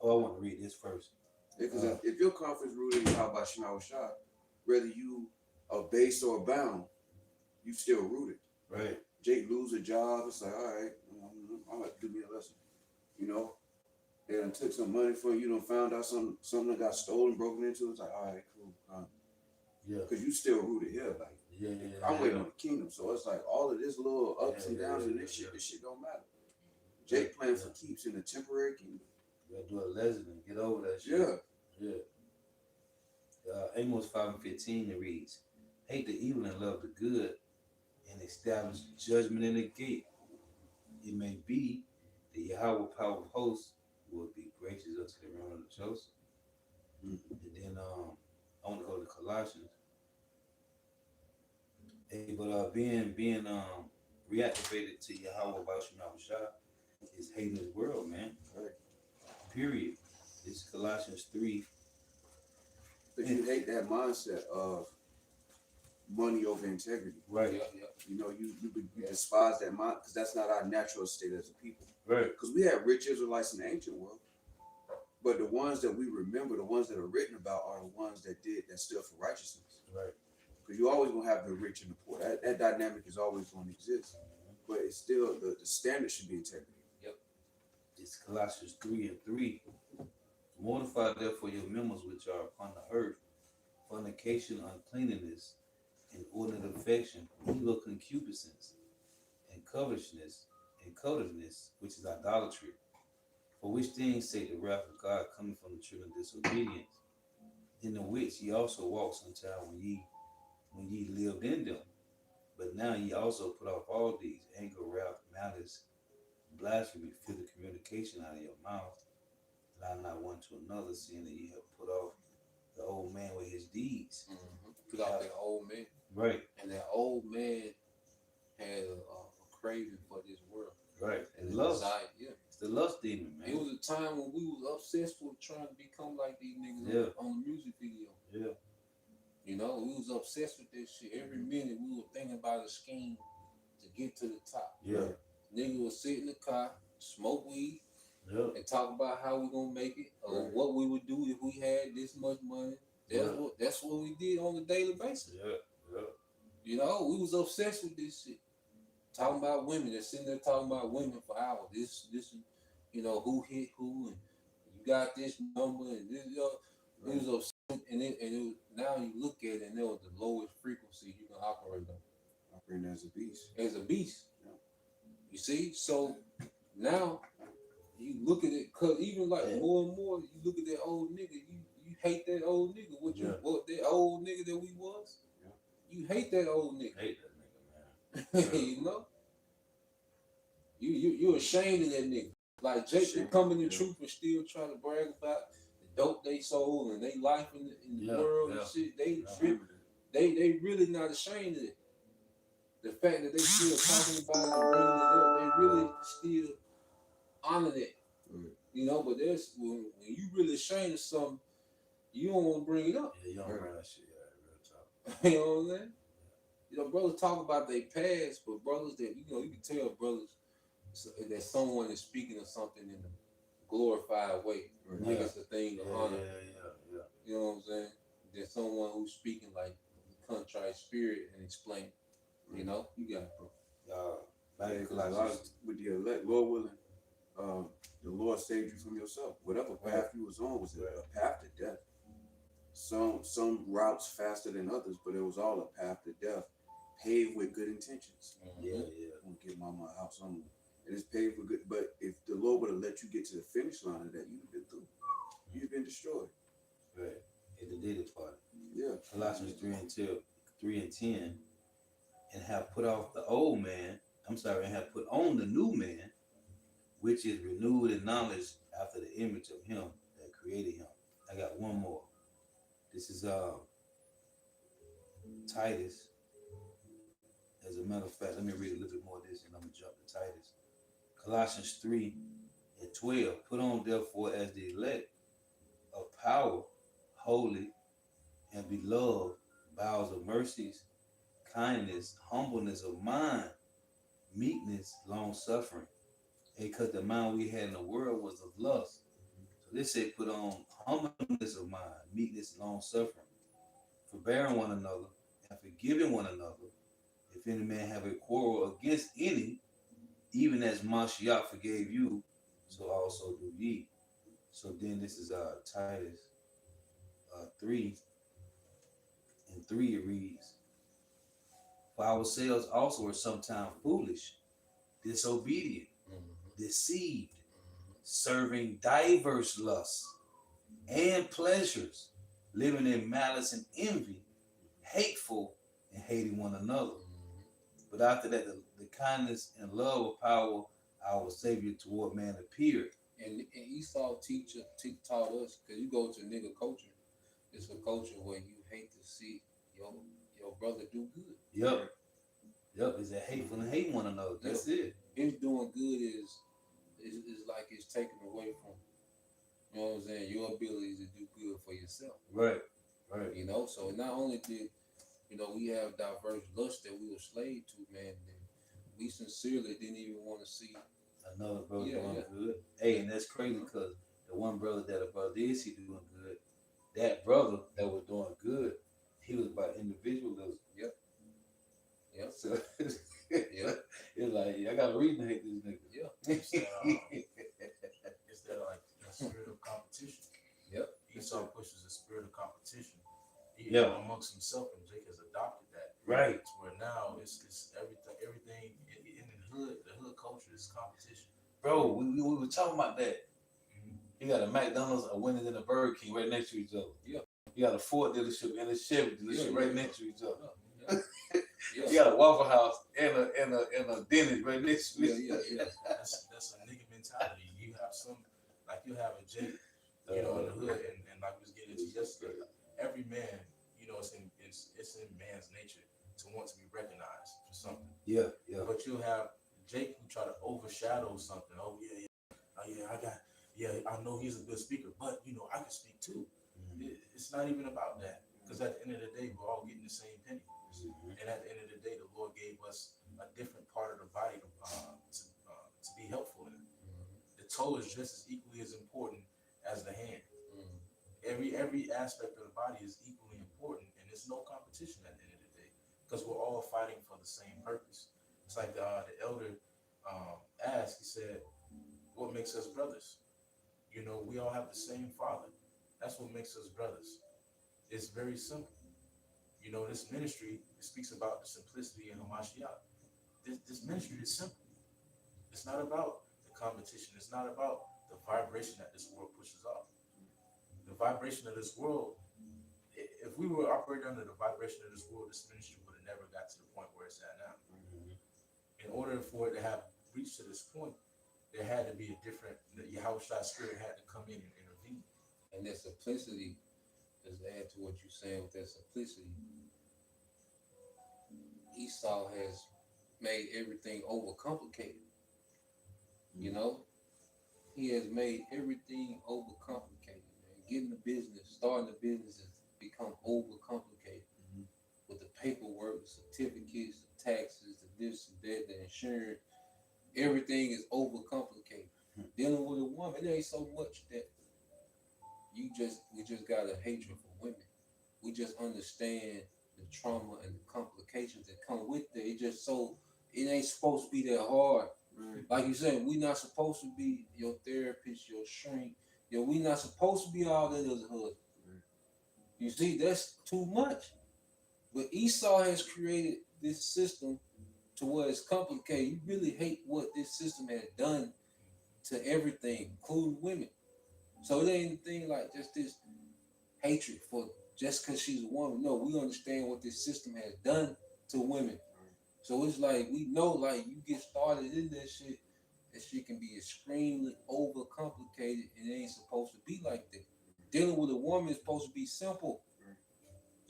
Speaker 4: Oh, I want to read this first.
Speaker 3: Because if your confidence rooted in how about Shema Shah, whether you are base or bound, you still rooted.
Speaker 4: Right.
Speaker 3: Jake lose a job, it's like, all right, I'm going to do me a lesson. You know, they done took some money from you, done found out something that got stolen, broken into. It's like, all right, cool.
Speaker 4: Yeah.
Speaker 3: Because you still rooted here. Like, I'm waiting on the kingdom. So it's like all of this little ups and downs and this shit don't matter. Jake playing for keeps in a temporary kingdom.
Speaker 4: You got to do a lesson and get over that shit.
Speaker 3: Yeah.
Speaker 4: Amos 5:15, it reads, hate the evil and love the good, and establish judgment in the gate. It may be that Yahweh power of hosts will be gracious unto the remnant of the chosen. And then I want to go to Colossians. Hey, but being reactivated to Yahweh by Shema Shah is hating this world, man.
Speaker 3: Right.
Speaker 4: Period. It's Colossians 3.
Speaker 3: But you hate that mindset of money over integrity.
Speaker 4: Right.
Speaker 1: Yeah.
Speaker 3: You know, you despise that mind because that's not our natural state as a people.
Speaker 4: Right.
Speaker 3: Because we had rich Israelites in the ancient world. But the ones that we remember, the ones that are written about, are the ones that stood for righteousness.
Speaker 4: Right.
Speaker 3: Because you're always going to have the rich and the poor. That dynamic is always going to exist. But it's still, the standard should be integrity.
Speaker 4: It's Colossians 3:3, Mortify therefore your members which are upon the earth, fornication, uncleanness, inordinate affection, evil concupiscence, and covetousness, which is idolatry. For which things sake the wrath of God coming from the children of disobedience, in the which ye also walked sometime when ye lived in them. But now ye also put off all these: anger, wrath, malice, blasphemy, filthy communication out of your mouth. Lie not one to another, seeing that ye have put off the old man with his deeds.
Speaker 1: Put out that old man.
Speaker 4: Right,
Speaker 1: And that old man had a craving for this world.
Speaker 4: right.
Speaker 1: And
Speaker 4: And
Speaker 1: the
Speaker 4: lust.
Speaker 1: desire. Yeah.
Speaker 4: It's the lust demon, man.
Speaker 1: It was a time when we was obsessed with trying to become like these niggas
Speaker 4: Yeah.
Speaker 1: on the music video.
Speaker 4: Yeah.
Speaker 1: You know, we was obsessed with this shit. Every minute we were thinking about a scheme to get to the top.
Speaker 4: Yeah.
Speaker 1: Nigga would sit in the car, smoke weed,
Speaker 4: Yeah.
Speaker 1: and talk about how we gonna make it, or
Speaker 3: Right.
Speaker 1: what we would do if we had this much money. That's what we did on a daily basis.
Speaker 4: Yeah. Yeah.
Speaker 1: You know, we was obsessed with this shit. Talking about women, they're sitting there talking about women for hours. This, you know, who hit who, and you got this number, and this, you know, we was obsessed, now you look at it, and it was the lowest frequency you can operate on.
Speaker 3: Operating as a beast.
Speaker 1: As a beast.
Speaker 3: Yeah.
Speaker 1: You see? So now you look at it, cause even like more and more, you look at that old nigga, you hate that old nigga. What that old nigga that we was?
Speaker 3: Yeah.
Speaker 1: You hate that old nigga.
Speaker 4: Hate that nigga, man.
Speaker 1: You know? You ashamed of that nigga. Like Jake can come in the truth and still try to brag about the dope they sold and they life in the world and shit. They really not ashamed of it. The fact that they still talking about it and bringing it up, they really still honor that. You know, but there's when you really ashamed of something, you don't want to bring it up.
Speaker 4: Yeah, you don't bring that shit. Yeah, real talk.
Speaker 1: You know what I'm saying? You know, brothers talk about their past, but brothers that you know, you can tell brothers that someone is speaking of something in a glorified way.
Speaker 3: Right.
Speaker 1: Like it's a thing to honor.
Speaker 4: Yeah.
Speaker 1: You know what I'm saying? There's someone who's speaking like contrite spirit and explain. You know, you got it, bro.
Speaker 3: Like a lot of, with the elect, Lord willing, the Lord saved you from yourself. Whatever path you was on was a path to death. Some routes faster than others, but it was all a path to death, paved with good intentions.
Speaker 4: Yeah.
Speaker 3: I'm gonna get mama a house somewhere. And it's paved with good. But if the Lord would have let you get to the finish line of that, you'd have been through. You'd have been destroyed.
Speaker 4: Right. It did it part.
Speaker 3: Yeah.
Speaker 4: Colossians 3:10, and have put off the old man. And have put on the new man, which is renewed in knowledge after the image of him that created him. I got one more. This is Titus. As a matter of fact, let me read a little bit more of this and I'm gonna jump to Titus. Colossians 3:12. Put on therefore as the elect of power, holy and beloved, bowels of mercies, kindness, humbleness of mind, meekness, long suffering. Because the mind we had in the world was of lust. So this said put on humbleness of mind, meekness, long suffering, forbearing one another, and forgiving one another. If any man have a quarrel against any, even as Mashiach forgave you, so also do ye. So then this is Titus 3:3. It reads, for ourselves also are sometimes foolish, disobedient, deceived, serving diverse lusts and pleasures, living in malice and envy, hateful and hating one another. But after that, the kindness and love of power our Savior toward man appeared.
Speaker 1: And Esau taught us, because you go to nigga culture, it's a culture where you hate to see your brother do good.
Speaker 4: Yep, is that hateful and hating one another. That's it.
Speaker 1: Him doing good is like it's taken away from, you know what I'm saying, your ability to do good for yourself.
Speaker 4: Right.
Speaker 1: You know, so not only did, you know, we have diverse lusts that we were slave to, man, we sincerely didn't even want to see
Speaker 4: another brother doing good. Hey, and that's crazy because the one brother that a brother did see doing good, that brother that was doing good, he was about individualism.
Speaker 1: Yep.
Speaker 4: So it's like I got a reason to hate this nigga.
Speaker 1: Yeah.
Speaker 2: It's that like a spirit of competition.
Speaker 4: Yeah.
Speaker 2: amongst himself, and Jake has adopted that.
Speaker 4: Right.
Speaker 2: To where now it's everything in the hood culture is competition.
Speaker 4: Bro, we were talking about that.
Speaker 2: Mhm.
Speaker 4: You got a McDonald's, a Wendy's, and a Burger King right next to each other.
Speaker 1: Yeah.
Speaker 4: You got a Ford dealership and a Chevy dealership right next to each other.
Speaker 1: Yeah.
Speaker 4: You got a Waffle House and a Denny's right next to each other.
Speaker 2: That's a nigga mentality. You have some, like you have a Jake, in the hood, and like we was getting into yesterday. Every man, it's in man's nature to want to be recognized for something.
Speaker 4: Yeah.
Speaker 2: But you'll have Jake who try to overshadow something. Oh yeah, I know he's a good speaker, but I can speak too. It's not even about that, because at the end of the day, we're all getting the same penny. And at the end of the day, the Lord gave us a different part of the body to be helpful in. The toe is just as equally as important as the hand. Every aspect of the body is equally important, and there's no competition at the end of the day, because we're all fighting for the same purpose. It's like the elder asked. He said, "What makes us brothers?" We all have the same Father. That's what makes us brothers. It's very simple. This ministry, it speaks about the simplicity in Hamashiach. This ministry is simple. It's not about the competition. It's not about the vibration that this world pushes off. The vibration of this world, if we were operating under the vibration of this world, this ministry would have never got to the point where it's at now. In order for it to have reached to this point, there had to be the Yahushua spirit had to come in and intervene.
Speaker 1: And that simplicity, just to add to what you're saying with that simplicity, Esau has made everything overcomplicated. He has made everything overcomplicated, man. Getting a business, starting a business has become overcomplicated. With the paperwork, the certificates, the taxes, the this and that, the insurance, everything is overcomplicated. Dealing with a woman, it ain't so much that we just got a hatred for women. We just understand the trauma and the complications that come with it. It ain't supposed to be that hard. Like you said, we not supposed to be your therapist, your shrink. We not supposed to be all that as a husband. You see, that's too much. But Esau has created this system to where it's complicated. You really hate what this system has done to everything, including women. So it ain't anything like just this hatred for just because she's a woman. No, we understand what this system has done to women. So it's like we know, like you get started in that shit can be extremely overcomplicated, and it ain't supposed to be like that. Dealing with a woman is supposed to be simple.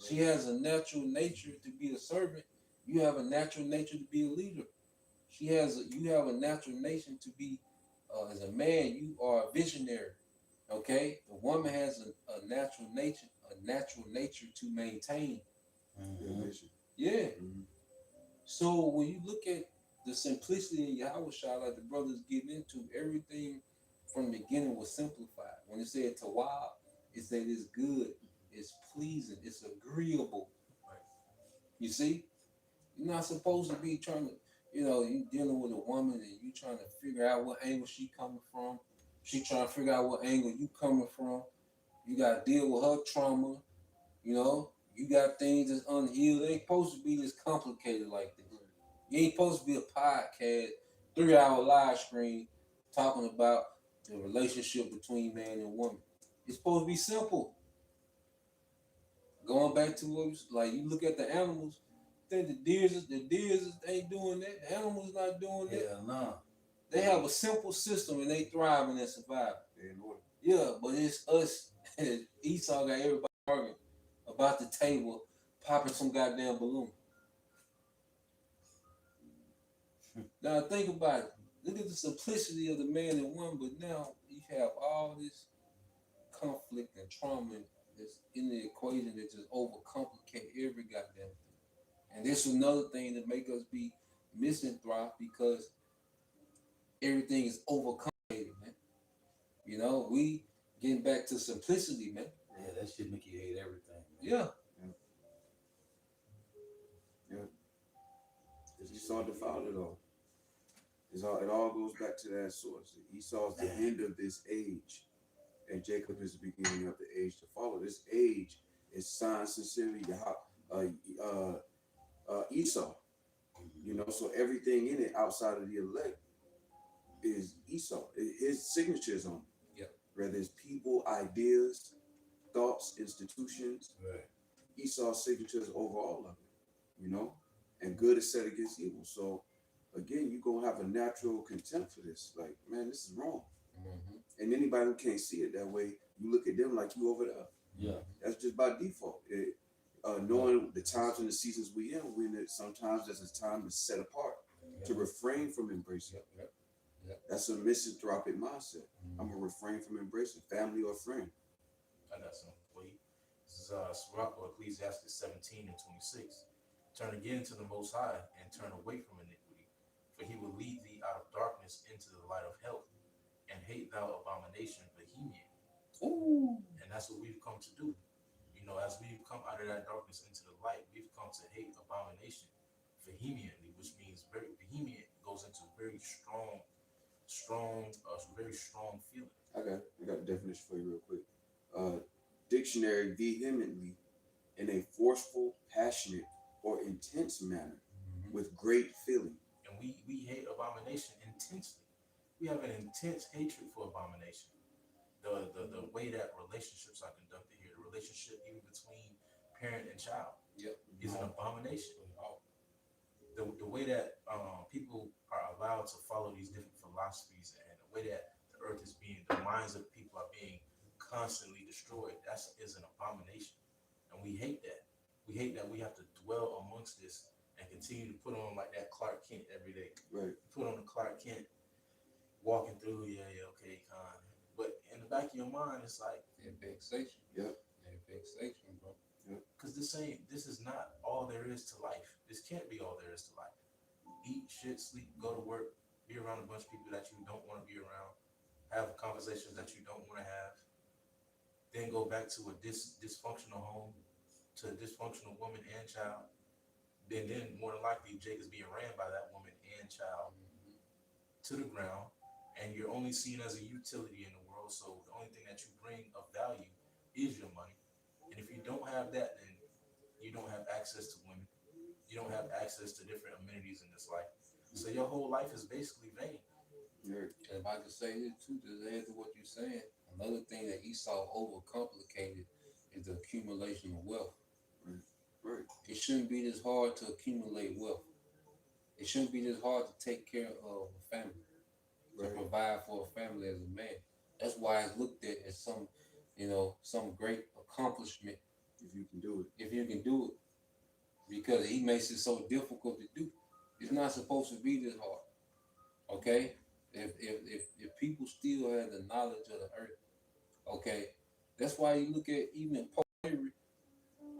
Speaker 1: She has a natural nature to be a servant. You have a natural nature to be a leader. You have a natural nature to be, as a man, you are a visionary. Okay, the woman has a natural nature to maintain. Yeah. So when you look at the simplicity in Yahushua, like the brothers get into, everything from the beginning was simplified. When it said Tawab, it said it's good, it's pleasing, it's agreeable. You see, you're not supposed to be trying to, you dealing with a woman and you trying to figure out what angle she coming from. She trying to figure out what angle you coming from. You got to deal with her trauma. You got things that's unhealed. It ain't supposed to be this complicated like this. You ain't supposed to be a podcast, 3-hour live stream talking about the relationship between man and woman. It's supposed to be simple. Going back to what like you look at the animals, think the deers ain't doing that. The animals not doing that.
Speaker 4: Yeah, no.
Speaker 1: They have a simple system and they thriving and survive. Yeah, but it's us. Esau got everybody arguing about the table, popping some goddamn balloon. Now think about it. Look at the simplicity of the man and woman, but now you have all this conflict and trauma that's in the equation that just overcomplicate every goddamn thing. And this is another thing that make us be misanthropic, because everything is overcomplicated, man. We getting back to simplicity, man.
Speaker 4: Yeah, that shit make you hate everything, man.
Speaker 1: Yeah.
Speaker 3: Because Esau defiled it all. It all goes back to that source. Esau's the end of this age, and Jacob is the beginning of the age to follow. This age is sign sincerely Esau. You know, so everything in it outside of the elect is Esau. His signature is on it.
Speaker 1: Yep.
Speaker 3: Whether it's people, ideas, thoughts, institutions,
Speaker 4: Right.
Speaker 3: Esau's signature is over all of it. You know, and good is set against evil. So again, you're gonna have a natural contempt for this. Like, man, this is wrong.
Speaker 1: Mm-hmm.
Speaker 3: And anybody who can't see it that way, you look at them like you over there.
Speaker 4: Yeah.
Speaker 3: That's just by default. Knowing the times and the seasons we in, sometimes there's a time to set apart, to refrain from embracing.
Speaker 1: Yep.
Speaker 3: That's a misanthropic mindset.
Speaker 1: Mm-hmm.
Speaker 3: I'm gonna refrain from embracing family or friend.
Speaker 2: I got something for you. This is Sirach or Ecclesiastes 17 and 26. Turn again to the Most High and turn away from iniquity, for he will lead thee out of darkness into the light of health, and hate thou abomination vehement.
Speaker 1: Ooh.
Speaker 2: And that's what we've come to do. You know, as we've come out of that darkness into the light, we've come to hate abomination vehemently, which means very vehement goes into very strong, very strong feeling.
Speaker 3: I got a definition for you real quick. Dictionary: vehemently, in a forceful, passionate, or intense manner, with great feeling.
Speaker 2: And we hate abomination intensely. We have an intense hatred for abomination. The way that relationships are conducted here, the relationship even between parent and child, is an abomination. The way that people are allowed to follow these different philosophies, and the way that the minds of people are being constantly destroyed, is an abomination. And we hate that. We hate that we have to dwell amongst this and continue to put on like that Clark Kent every day.
Speaker 3: Right.
Speaker 2: Put on the Clark Kent, walking through, okay, but in the back of your mind, it's like
Speaker 1: vexation.
Speaker 3: Yep.
Speaker 1: Vexation, bro.
Speaker 2: Because this is not all there is to life. This can't be all there is to life. Eat, shit, sleep, go to work, be around a bunch of people that you don't want to be around, have conversations that you don't want to have, then go back to a dysfunctional home, to a dysfunctional woman and child. Then more than likely, Jake is being ran by that woman and child to the ground, and you're only seen as a utility in the world. So the only thing that you bring of value is your money. And if you don't have that, then you don't have access to women. You don't have access to different amenities in this life. So your whole life is basically vain.
Speaker 1: And if I could say this too, to add to what you're saying, another thing that Esau overcomplicated is the accumulation of wealth.
Speaker 3: Right.
Speaker 1: It shouldn't be this hard to accumulate wealth. It shouldn't be this hard to take care of a family, to provide for a family as a man. That's why it's looked at as some great accomplishment.
Speaker 3: If you can do it.
Speaker 1: If you can do it. Because he makes it so difficult to do. It's not supposed to be this hard. Okay? If people still have the knowledge of the earth, okay, that's why you look at even slavery,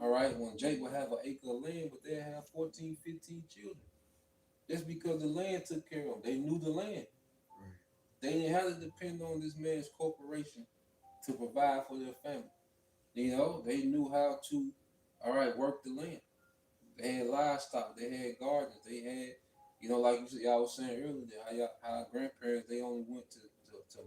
Speaker 1: all right, when Jake would have an acre of land, but they'd have 14, 15 children. That's because the land took care of them. They knew the land.
Speaker 3: Right.
Speaker 1: They didn't have to depend on this man's corporation to provide for their family. You know, they knew how to, work the land. They had livestock, they had gardens, they had, like y'all was saying earlier, how our grandparents, they only went to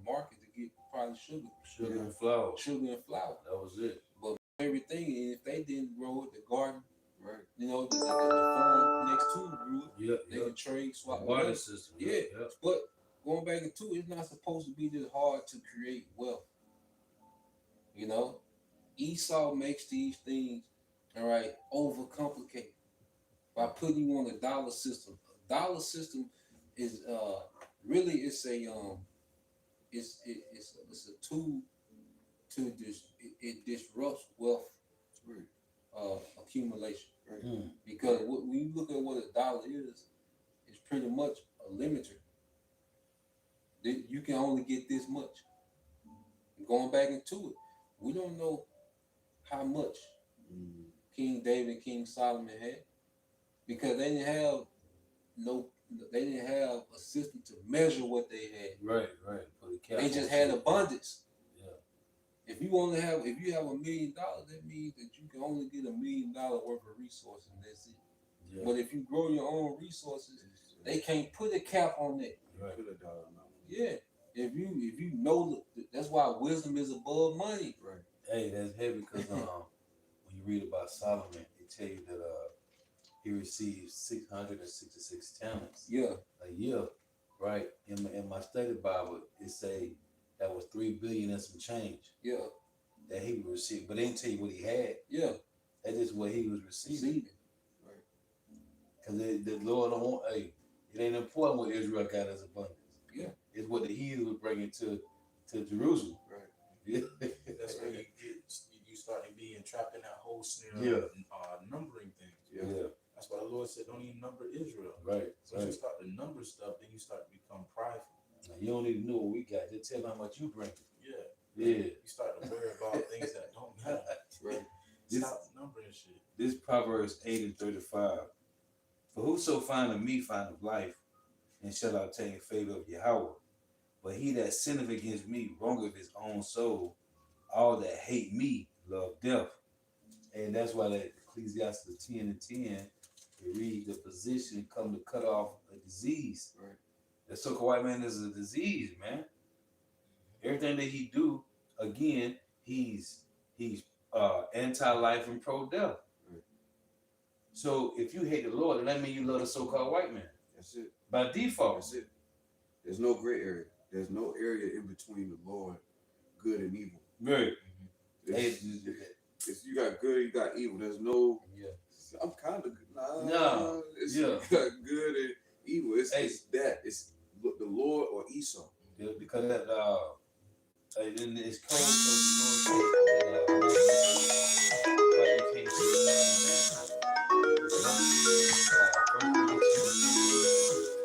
Speaker 1: market to get probably sugar
Speaker 4: and flour.
Speaker 1: That
Speaker 4: was it.
Speaker 1: But everything, and if they didn't grow it, the garden,
Speaker 3: right?
Speaker 1: The farm next to it grew it. They could trade, swap.
Speaker 4: Water system.
Speaker 1: Yeah. But going back into it, it's not supposed to be this hard to create wealth. Esau makes these things, overcomplicated by putting you on the dollar system. Dollar system is really it's a tool to it disrupts wealth accumulation.
Speaker 3: Right.
Speaker 1: Because when you look at what a dollar is, it's pretty much a limiter. You can only get this much. Going back into it, we don't know how much King David, King Solomon had, because they didn't have a system to measure what they had.
Speaker 4: Right.
Speaker 1: They just had abundance.
Speaker 4: Yeah.
Speaker 1: If you have $1 million, that means that you can only get $1 million worth of resources, and that's it.
Speaker 4: Yeah.
Speaker 1: But if you grow your own resources, they can't put a cap on that.
Speaker 4: Right.
Speaker 3: Put a dollar amount.
Speaker 1: Yeah. If you know that's why wisdom is above money.
Speaker 3: Right.
Speaker 4: Hey, that's heavy because when you read about Solomon, they tell you that he received 666 talents
Speaker 1: Yeah,
Speaker 4: a year, right? In my study Bible, it say that was 3 billion and some change
Speaker 1: yeah,
Speaker 4: that he would receive, but they didn't tell you what he had.
Speaker 1: yeah.
Speaker 4: That's just what he was receiving.
Speaker 1: Receiving.
Speaker 4: Because the Lord don't want, hey, it ain't important what Israel got as abundance.
Speaker 1: Yeah.
Speaker 4: It's what the heathen was bringing to Jerusalem.
Speaker 3: Right.
Speaker 4: Yeah.
Speaker 2: That's where you start to be entrapped in that whole snare
Speaker 4: Yeah.
Speaker 2: of numbering things.
Speaker 4: Yeah.
Speaker 2: That's why the Lord said, don't even number Israel.
Speaker 4: Right.
Speaker 2: So once you start to number stuff, then you start to become prideful.
Speaker 4: Now, you don't even know what we got. Just tell how much you bring.
Speaker 2: Yeah.
Speaker 4: Yeah.
Speaker 2: You start to worry about things that don't matter.
Speaker 3: Right.
Speaker 2: Stop numbering shit.
Speaker 4: This Proverbs 8:35. For whoso findeth me findeth life, and shall obtain favor of Yahweh. But he that sinneth against me wrongeth his own soul. All that hate me love death. And that's why that Ecclesiastes 10:10, it reads the physician come to cut off a disease.
Speaker 3: Right.
Speaker 4: The so-called white man is a disease, man. Everything that he do, again, he's anti-life and pro-death.
Speaker 3: Right.
Speaker 4: So if you hate the Lord, then that means you love the so-called white man.
Speaker 3: That's it.
Speaker 4: By default.
Speaker 3: That's it. There's no gray area. There's no area in between the Lord, good and evil.
Speaker 4: Right.
Speaker 3: It's you got good, you got evil. There's no.
Speaker 1: Yeah.
Speaker 3: I'm kind of good. Nah.
Speaker 4: No.
Speaker 3: It's,
Speaker 4: Yeah.
Speaker 3: You got good and evil. It's that. It's the Lord or Esau.
Speaker 4: Yeah, because that in it's cold because the Lord said like you can't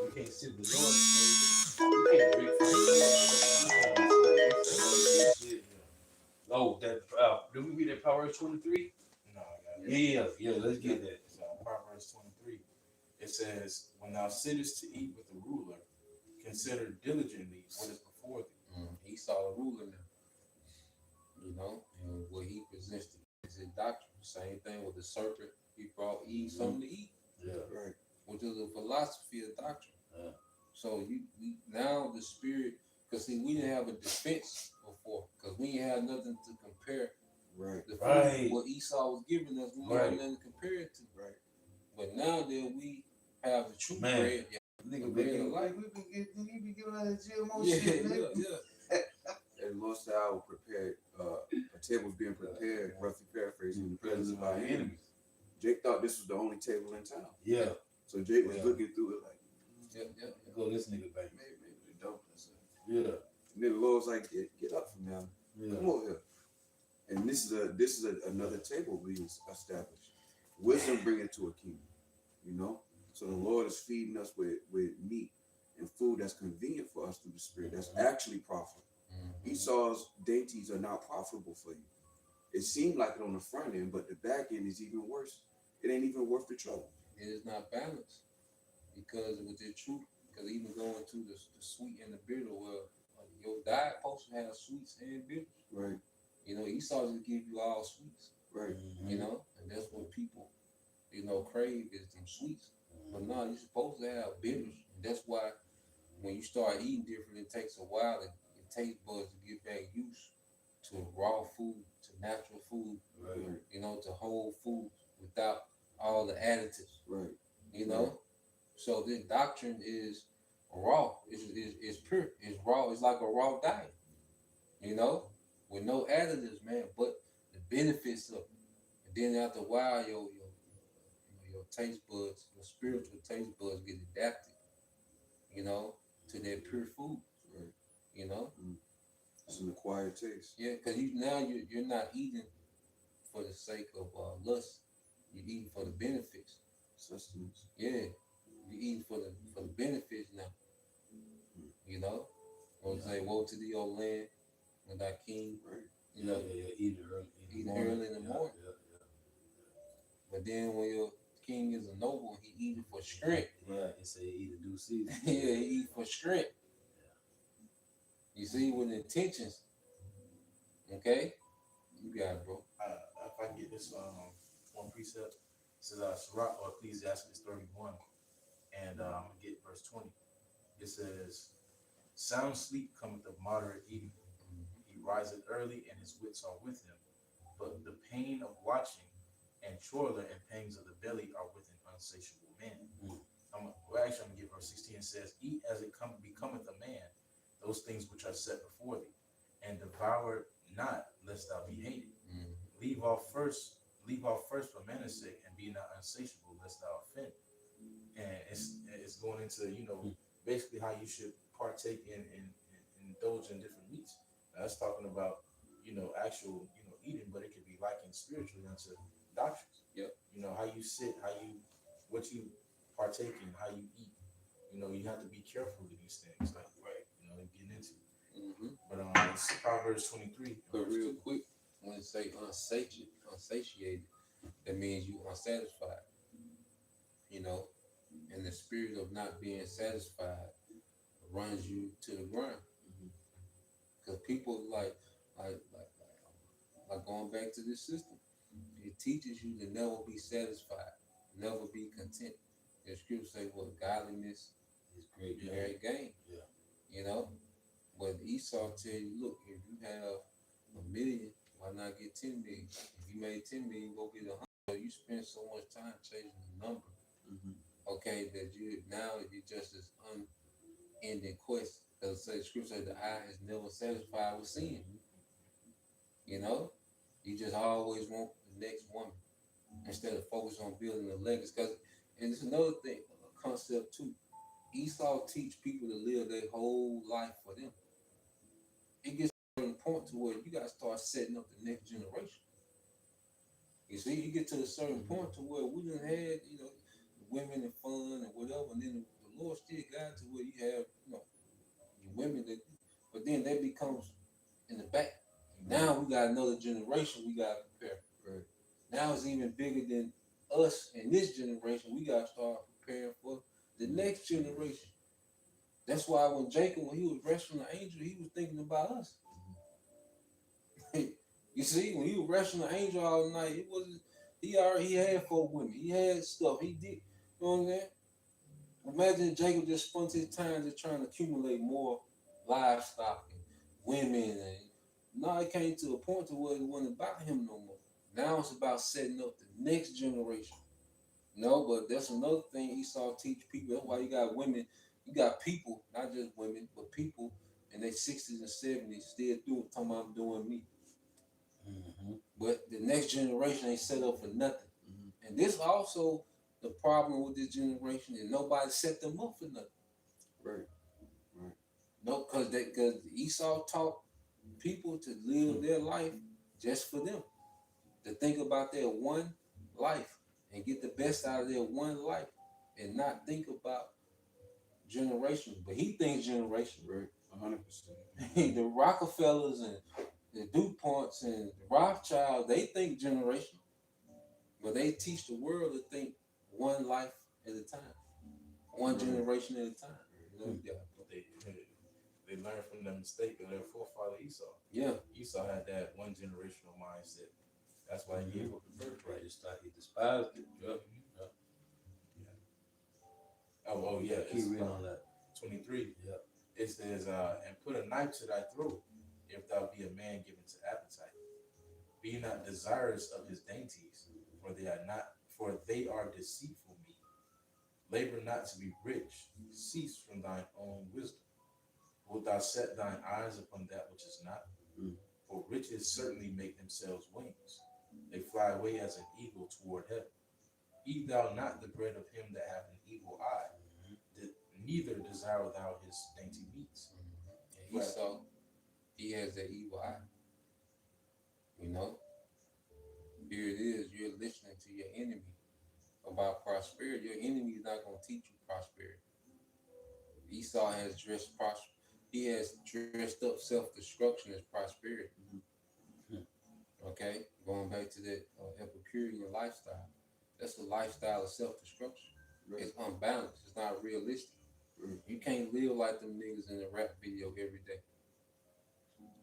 Speaker 4: you can't sit with the Lord's table. You can't drink from the Lord. Oh, that did we read that Proverbs 23?
Speaker 2: No, I got it.
Speaker 4: Yeah, let's get that.
Speaker 2: So Proverbs 23. It says, when thou sittest to eat with the ruler, consider diligently what is before thee.
Speaker 1: He saw the ruler now. You know, and what he presents to is his doctrine. Same thing with the serpent. He brought Eve something to eat.
Speaker 4: Yeah.
Speaker 3: Right.
Speaker 1: Which is a philosophy of doctrine.
Speaker 4: Yeah.
Speaker 1: So we now the spirit, because see, we didn't have a defense before, because we didn't have nothing to compare.
Speaker 3: Right.
Speaker 1: The
Speaker 4: Right.
Speaker 1: what Esau was giving us, we
Speaker 4: Right.
Speaker 1: had nothing to compare it to.
Speaker 3: Right.
Speaker 1: But now that we have the true
Speaker 4: Man.
Speaker 1: bread,
Speaker 4: Nigga,
Speaker 1: bread of life.
Speaker 4: we be giving us GMO
Speaker 1: Yeah,
Speaker 4: shit,
Speaker 1: yeah,
Speaker 4: nigga.
Speaker 1: yeah.
Speaker 3: And most of our prepared, a table's being prepared, roughly paraphrasing, in the presence of our enemies. Jake thought this was the only table in town.
Speaker 4: Yeah.
Speaker 3: So Jake was
Speaker 4: Yeah.
Speaker 3: looking through it like,
Speaker 1: Yeah.
Speaker 4: Go this nigga back.
Speaker 3: maybe the dumplings.
Speaker 4: Yeah.
Speaker 3: And then the Lord was like, get up from now.
Speaker 4: Yeah.
Speaker 3: Come over here. And this is another table being established. Wisdom bring it to a king, you know. So the Lord is feeding us with meat and food that's convenient for us through the Spirit. That's actually profitable. Esau's dainties are not profitable for you. It seemed like it on the front end, but the back end is even worse. It ain't even worth the trouble.
Speaker 1: It is not balanced because with the truth, because even going to the sweet and the bitter, well, your diet supposed to have sweets and bitters.
Speaker 3: Right.
Speaker 1: You know, Esau just give you all sweets.
Speaker 3: Right.
Speaker 1: You know, and that's what people, you know, crave is them sweets. But no, you're supposed to have bitters. And that's why when you start eating different, it takes a while. Your taste buds to get back used to raw food, to natural food,
Speaker 3: Right.
Speaker 1: you know, to whole food without all the additives.
Speaker 3: Right.
Speaker 1: You know, so this doctrine is raw. It's pure. It's raw. It's like a raw diet. You know, with no additives, man. But the benefits of it. And then after a while, your taste buds, your spiritual taste buds get adapted. You know, to that pure food.
Speaker 3: Right.
Speaker 1: You know.
Speaker 3: It's an acquired taste.
Speaker 1: Yeah, because you're not eating for the sake of lust. You're eating for the benefits.
Speaker 3: Sustenance.
Speaker 1: Yeah, you're eating for the benefits now. You know, or say, "Woe to thee, O land, when thy king."
Speaker 3: Right.
Speaker 1: You know,
Speaker 4: Eat early.
Speaker 1: early in the morning. But then when your king is a noble, he eating for strength.
Speaker 4: Yeah, it say eat a due season.
Speaker 1: Yeah, he eat for strength. You see, with intentions. Okay, you got it, bro.
Speaker 2: If I get this one precept, it says Sirach or Ecclesiastes 31, and I'm gonna get verse 20. It says, "Sound sleep cometh of moderate eating. He riseth early, and his wits are with him. But the pain of watching and toiler and pangs of the belly are with an unsatiable man.
Speaker 4: Mm.
Speaker 2: I'm gonna get verse 16. It says, "Eat as it becometh a man, those things which are set before thee, and devour not, lest thou be hated.
Speaker 1: Mm-hmm.
Speaker 2: Leave off first for manners sake, and be not unsatiable, lest thou offend." And it's going into, basically how you should partake in indulge in different meats. Now, that's talking about, actual, eating, but it could be likened spiritually unto doctrines.
Speaker 1: Yep.
Speaker 2: How you sit, what you partake in, how you eat. You have to be careful with these things, like, right, getting into.
Speaker 1: Mm-hmm.
Speaker 2: But it's Proverbs 23.
Speaker 1: But
Speaker 2: verse
Speaker 1: real
Speaker 2: 2.
Speaker 1: quick, when it say unsatiated, that means you unsatisfied. And the spirit of not being satisfied runs you to the ground. Because people like going back to this system. It teaches you to never be satisfied, never be content. The scripture say, "What godliness
Speaker 4: It's great.
Speaker 1: is very gain."
Speaker 4: Yeah.
Speaker 1: But Esau tell you, look, if you have 1 million, why not get 10 million? If you made 10 million, go get 100. So you spend so much time chasing the number, okay, that you just this unending quest. Because the scripture says the eye is never satisfied with sin. You just always want the next woman instead of focus on building a legacy. And it's another thing, a concept too. Esau teach people to live their whole life for them. It gets to a certain point to where you got to start setting up the next generation. You see, you get to a certain point to where we done had, women and fun and whatever, and then the Lord still got to where you have, your women that, but then that becomes in the back. Now we got another generation we got to prepare.
Speaker 3: Right.
Speaker 1: Now it's even bigger than us in this generation. We got to start preparing for the next generation. That's why when Jacob, when he was wrestling the angel, he was thinking about us. You see, when he was wrestling the angel all night, it wasn't. He had 4 women. He had stuff. He did. You know what I'm saying? Imagine Jacob just spent his time just trying to accumulate more livestock and women, and now it came to a point to where it wasn't about him no more. Now it's about setting up the next generation. No, but that's another thing Esau teach people. That's why you got women, you got people, not just women, but people in their 60s and 70s still talking about doing me. But the next generation ain't set up for nothing. And this also the problem with this generation is nobody set them up for nothing.
Speaker 3: Right.
Speaker 1: No, because Esau taught people to live their life just for them, to think about their one life and get the best out of their one life, and not think about generations. But he thinks generation.
Speaker 3: Right. 100%.
Speaker 1: The Rockefellers and the DuPonts and the Rothschild, they think generational, but they teach the world to think one life at a time, one generation at a time.
Speaker 2: They learned from the mistake of their forefather Esau.
Speaker 1: Yeah.
Speaker 2: Esau had that one generational mindset. That's why he gave up the birthright.
Speaker 4: He despised it.
Speaker 2: Yep. Oh yeah.
Speaker 4: Keep reading on that.
Speaker 2: 23.
Speaker 4: Yep.
Speaker 2: It says, "And put a knife to thy throat, if thou be a man given to appetite. Be not desirous of his dainties, for they are deceitful meat. Labor not to be rich. Cease from thine own wisdom. Wilt thou set thine eyes upon that which is not? For riches certainly make themselves wings. They fly away as an eagle toward heaven. Eat thou not the bread of him that hath an evil eye, neither desire thou his dainty meats."
Speaker 1: And Esau, he has that evil eye. Here it is, you're listening to your enemy about prosperity. Your enemy is not going to teach you prosperity. Esau has dressed up self-destruction as prosperity. Okay, going back to that Epicurean lifestyle. That's a lifestyle of self-destruction. Right. It's unbalanced. It's not realistic. You can't live like them niggas in a rap video every day.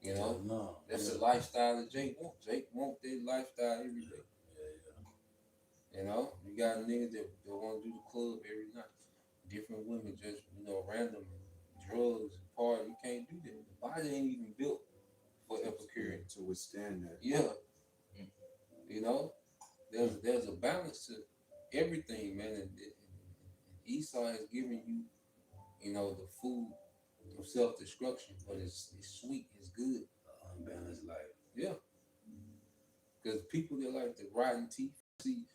Speaker 4: No.
Speaker 1: That's the lifestyle that Jake wants. Jake wants that lifestyle every day. You got niggas that want to do the club every night. Different women, just random drugs and party. You can't do that. The body ain't even built for Epicurean
Speaker 3: to withstand that.
Speaker 1: Yeah. There's a balance to everything, man. And Esau has given you, the food of self destruction, but it's sweet, it's good.
Speaker 4: Unbalanced life.
Speaker 1: Yeah, because people that like the rotten teeth, see,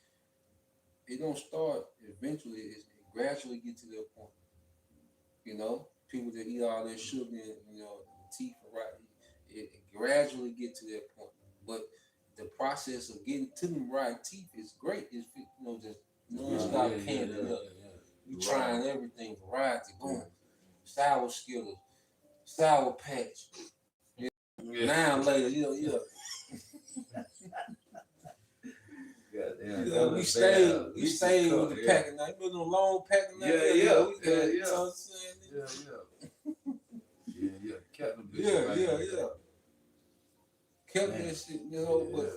Speaker 1: it don't start eventually. It gradually get to their point. People that eat all that sugar and teeth are rotten. It gradually get to that point, but the process of getting to them rotten teeth is great. It's just non-stop candy. You trying everything, variety, boom, sour Skittles, sour patch. Now later, we stayed with the packing knife. You know, them long packing knife.
Speaker 4: Yeah.
Speaker 1: So I'm saying,
Speaker 4: Kept them
Speaker 1: kept that shit, but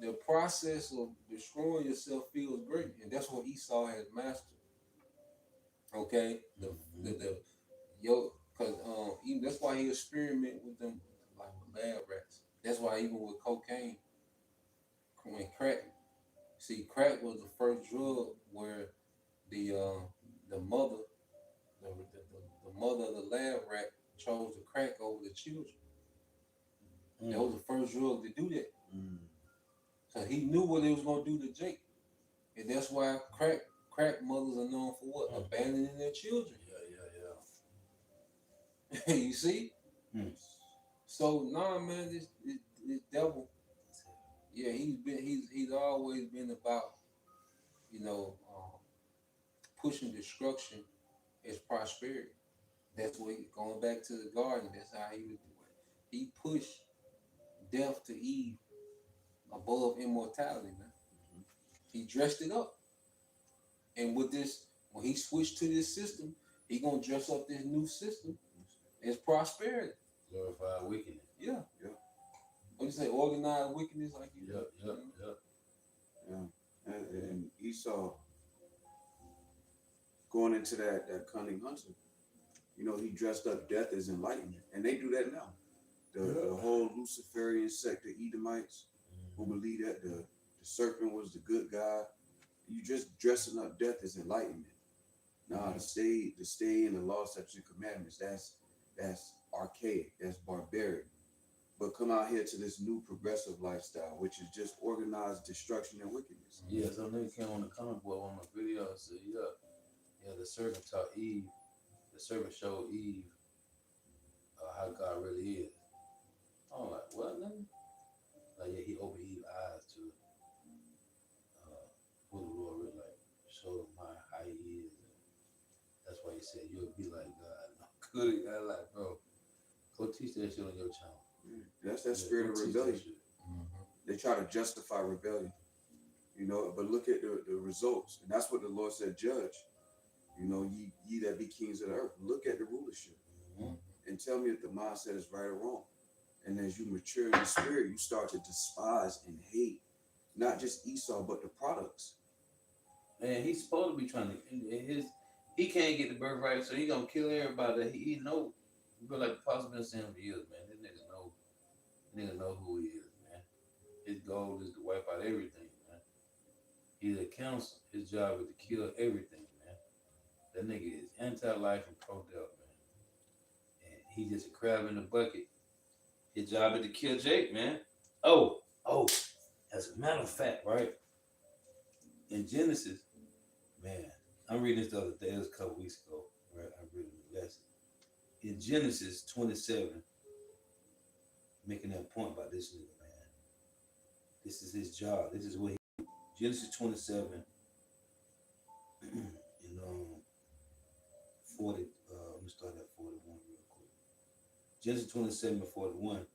Speaker 1: the process of destroying yourself feels great, and that's what Esau has mastered. Okay, because even that's why he experiment with them like with lab rats. That's why even with cocaine, when crack, see, crack was the first drug where the mother, the mother of the lab rat chose the crack over the children. That was the first drug to do that. So he knew what it was gonna do to Jake, and that's why crack mothers are known for what? Abandoning their children. You see? So man, this devil, he's always been about, pushing destruction as prosperity. That's what going back to the garden. That's how he was doing. He pushed death to Eve above immortality, man. He dressed it up, and with this, when he switched to this system, he gonna dress up this new system as prosperity.
Speaker 4: Glorified wickedness.
Speaker 1: Yeah. What you say? Organized wickedness, like you.
Speaker 3: Yeah. And Esau going into that cunning hunter, he dressed up death as enlightenment, and they do that now. The whole Luciferian sect, the Edomites, who believe that the serpent was the good guy. You just dressing up death as enlightenment. Nah, to stay in the law, statutes, and commandments, that's archaic, that's barbaric. But come out here to this new progressive lifestyle, which is just organized destruction and wickedness.
Speaker 4: Yeah, so nigga came on the comic book on my video and said, the serpent taught Eve, the serpent showed Eve how God really is. I'm like, what, nigga? Like, he opened Eve's eyes to who the Lord really like, showed him how he is. That's why he said, you'll be like God. Good, God, like, bro, go teach that shit on your channel.
Speaker 3: That's that spirit of rebellion. They try to justify rebellion, but look at the results. And that's what the Lord said, judge. Ye that be kings of the earth. Look at the rulership and tell me if the mindset is right or wrong. And as you mature in the spirit, you start to despise and hate not just Esau, but the products.
Speaker 4: Man, he's supposed to be trying to, he can't get the birthright, so he gonna kill everybody. He know, but like the Apostle been saying for years, man, this nigga know who he is, man. His goal is to wipe out everything, man. He's a counselor. His job is to kill everything, man. That nigga is anti-life and pro-death, man. And he just a crab in the bucket. His job is to kill Jake, man. Oh, as a matter of fact, right? In Genesis, man, I'm reading this the other day, it was a couple weeks ago, right? I read a lesson. In Genesis 27, making that point about this nigga, man. This is his job. This is what he, Genesis 27, and 40, let me start at 41 real quick. Genesis 27 and 41. And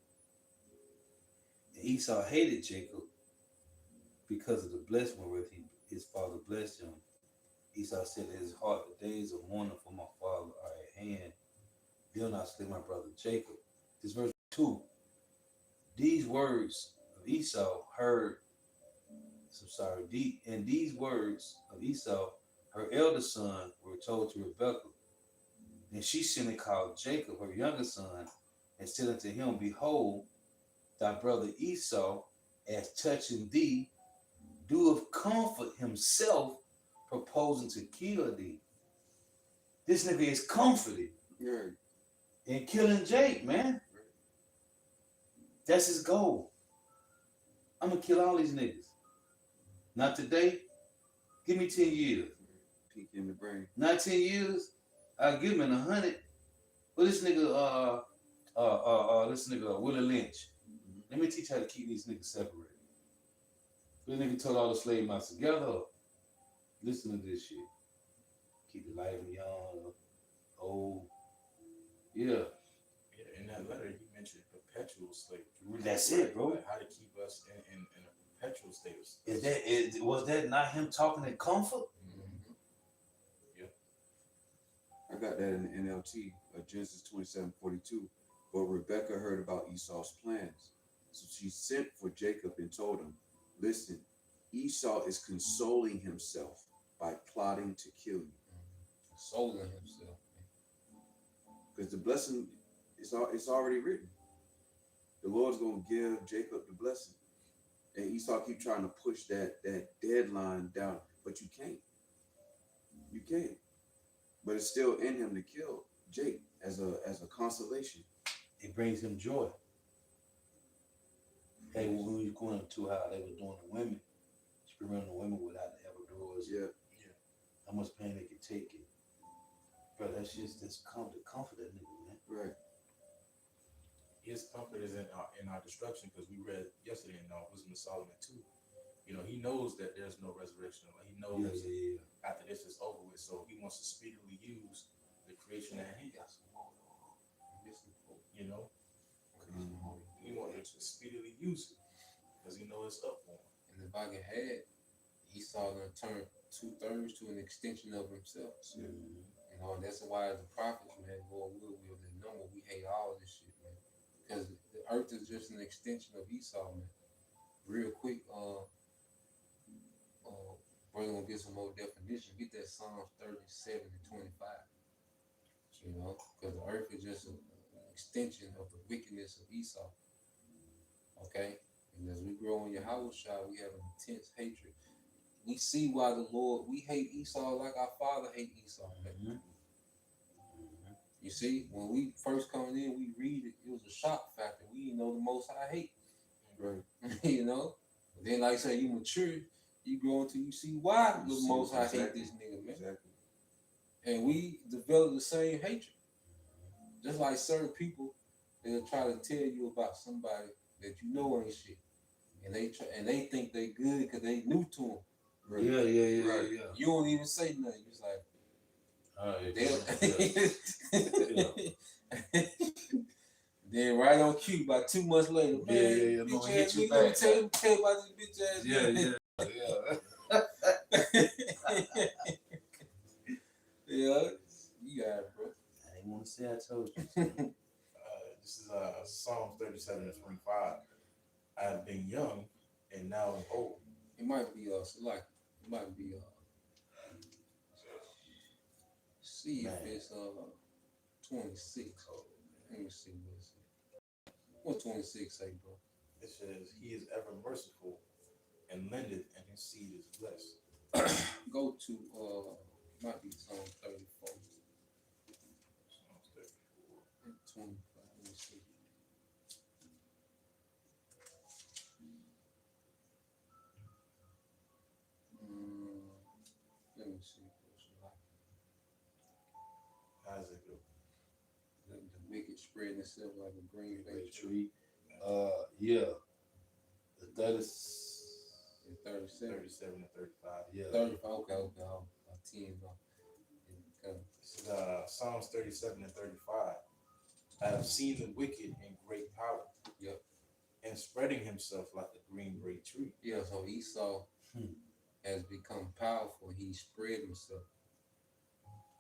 Speaker 4: Esau hated Jacob because of the blessing wherewith his father blessed him. Esau said in his heart, the days of mourning for my father are at hand. Will not slay my brother Jacob. This verse 2. These words of Esau heard, and these words of Esau, her elder son, were told to Rebekah. And she sent and called Jacob, her younger son, and said unto him, behold, thy brother Esau, as touching thee, doeth comfort himself, proposing to kill thee. This nigga is comforted
Speaker 1: Right.
Speaker 4: in killing Jake, man. That's his goal. I'm gonna kill all these niggas. Not today. Give me 10 years.
Speaker 3: Peek in the brain.
Speaker 4: Not 10 years. I'll give him 100. But this nigga, Willie Lynch. Let me teach you how to keep these niggas separated. This nigga told all the slave masters, together. Listen to this shit. Keep the life young, old. Yeah.
Speaker 2: Yeah, in that letter, he mentioned perpetual slavery.
Speaker 4: That's it, bro.
Speaker 2: Like how to keep us in a perpetual state of
Speaker 4: Was that not him talking in comfort?
Speaker 1: Mm-hmm.
Speaker 3: I got that in the NLT, Genesis 27:42. But Rebekah heard about Esau's plans. So she sent for Jacob and told him, listen, Esau is consoling himself by plotting to kill you.
Speaker 1: Consoling himself.
Speaker 3: Because the blessing it's already written. The Lord's going to give Jacob the blessing. And Esau keep trying to push that deadline down, but you can't. You can't. But it's still in him to kill Jake as a consolation.
Speaker 4: It brings him joy. Hey, when we was going to how they were doing the women, experimenting the women without the epidurals.
Speaker 3: Yeah.
Speaker 4: How much pain they could take it. Bro, that's just the comfort that nigga, man.
Speaker 3: Right.
Speaker 2: His comfort is in our destruction, because we read yesterday in Wisdom of Solomon 2. You know, he knows that there's no resurrection. Like, he knows after this is over with, so he wants to speedily use the creation at hand. You know, he wants to speedily use it because he knows it's up for him.
Speaker 1: And if I can add, Esau gonna turn 2/3 to an extension of himself.
Speaker 4: Mm-hmm.
Speaker 1: You know, and that's why the prophets, man, Lord will the number. We hate all this shit, man, because the earth is just an extension of Esau, man. Real quick, we're gonna get some more definition. Get that Psalms 37:25. You know, because the earth is just an extension of the wickedness of Esau. Okay, and as we grow in Yahweh Shai, we have an intense hatred. We see why the Lord, we hate Esau like our father hate Esau.
Speaker 4: Mm-hmm.
Speaker 1: You see, when we first coming in, we read it. It was a shock factor. We didn't know the Most High hate.
Speaker 3: Right.
Speaker 1: You know, but then like I say, you mature, you grow into, you see why the Most High hate this nigga, man.
Speaker 3: Exactly.
Speaker 1: And we develop the same hatred. Just like certain people, they'll try to tell you about somebody that you know ain't shit, and they think they good because they new to them.
Speaker 3: Right.
Speaker 4: Yeah.
Speaker 3: Right.
Speaker 1: You don't even say nothing. It's like then right on cue, about 2 months later, man,
Speaker 4: Yeah. I'm
Speaker 1: bitch
Speaker 4: gonna hit
Speaker 1: ass
Speaker 4: you
Speaker 1: nigga,
Speaker 4: back.
Speaker 1: tell about this bitch ass nigga. Yeah, you got it, bro.
Speaker 4: I didn't want to say I told you.
Speaker 2: This is Psalm 37:25. I have been young and now I'm old.
Speaker 1: It might be select. It might be see if it's 26. Let me see what it says. What 26 say, bro?
Speaker 2: It says, he is ever merciful and lendeth, and his seed is blessed.
Speaker 1: Go to might be Psalm 34.
Speaker 2: Psalms 34.
Speaker 1: 25. Let me see. Let me see.
Speaker 2: How does it go?
Speaker 1: The wicked spreading itself like a green bay
Speaker 4: Tree. Yeah. The
Speaker 1: 37.
Speaker 2: 37 to 35.
Speaker 4: Yeah.
Speaker 1: 35. Okay. I'll 10 off.
Speaker 2: This is Psalms 37 and 35. I have seen the wicked in great power.
Speaker 1: Yep.
Speaker 2: And spreading himself like a green great tree.
Speaker 1: Yeah, so Esau has become powerful. He spread himself.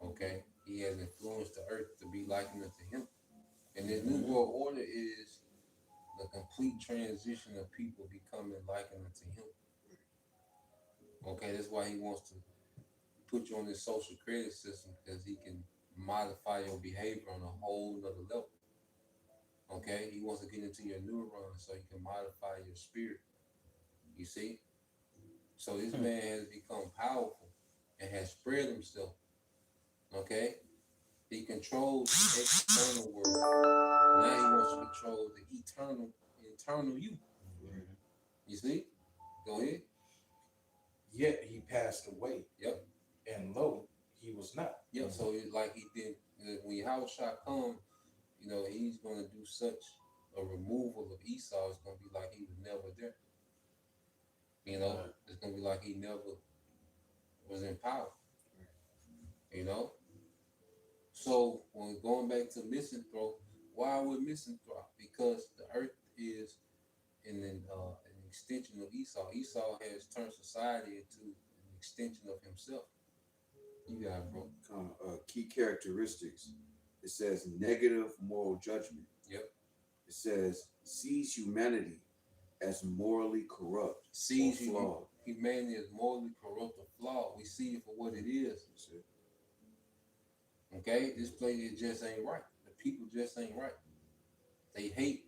Speaker 1: Okay? He has influenced the earth to be likened unto him. And this new world order is the complete transition of people becoming likened unto him. Okay, that's why he wants to put you on this social credit system, because he can modify your behavior on a whole nother level. Okay, he wants to get into your neurons so he can modify your spirit. You see? So this man has become powerful and has spread himself. Okay? He controls the external world. Now he wants to control the internal you. You see? Go ahead.
Speaker 2: Yet he passed away,
Speaker 1: Yep.
Speaker 2: and lo, he was not.
Speaker 1: Yep. So it's like he did when Yahushua come, he's gonna do such a removal of Esau, it's gonna be like he was never there. It's gonna be like he never was in power. You know? So when going back to misanthrope, why we're misanthrope? Because the earth is an extension of Esau. Esau has turned society into an extension of himself. You got it, bro.
Speaker 3: Key characteristics. It says negative moral judgment.
Speaker 1: Yep.
Speaker 3: It says sees humanity as morally corrupt,
Speaker 1: Sees
Speaker 3: or flawed.
Speaker 1: humanity as morally corrupt or flawed. We see it for what it is. Okay, this place it just ain't right. The people just ain't right. They hate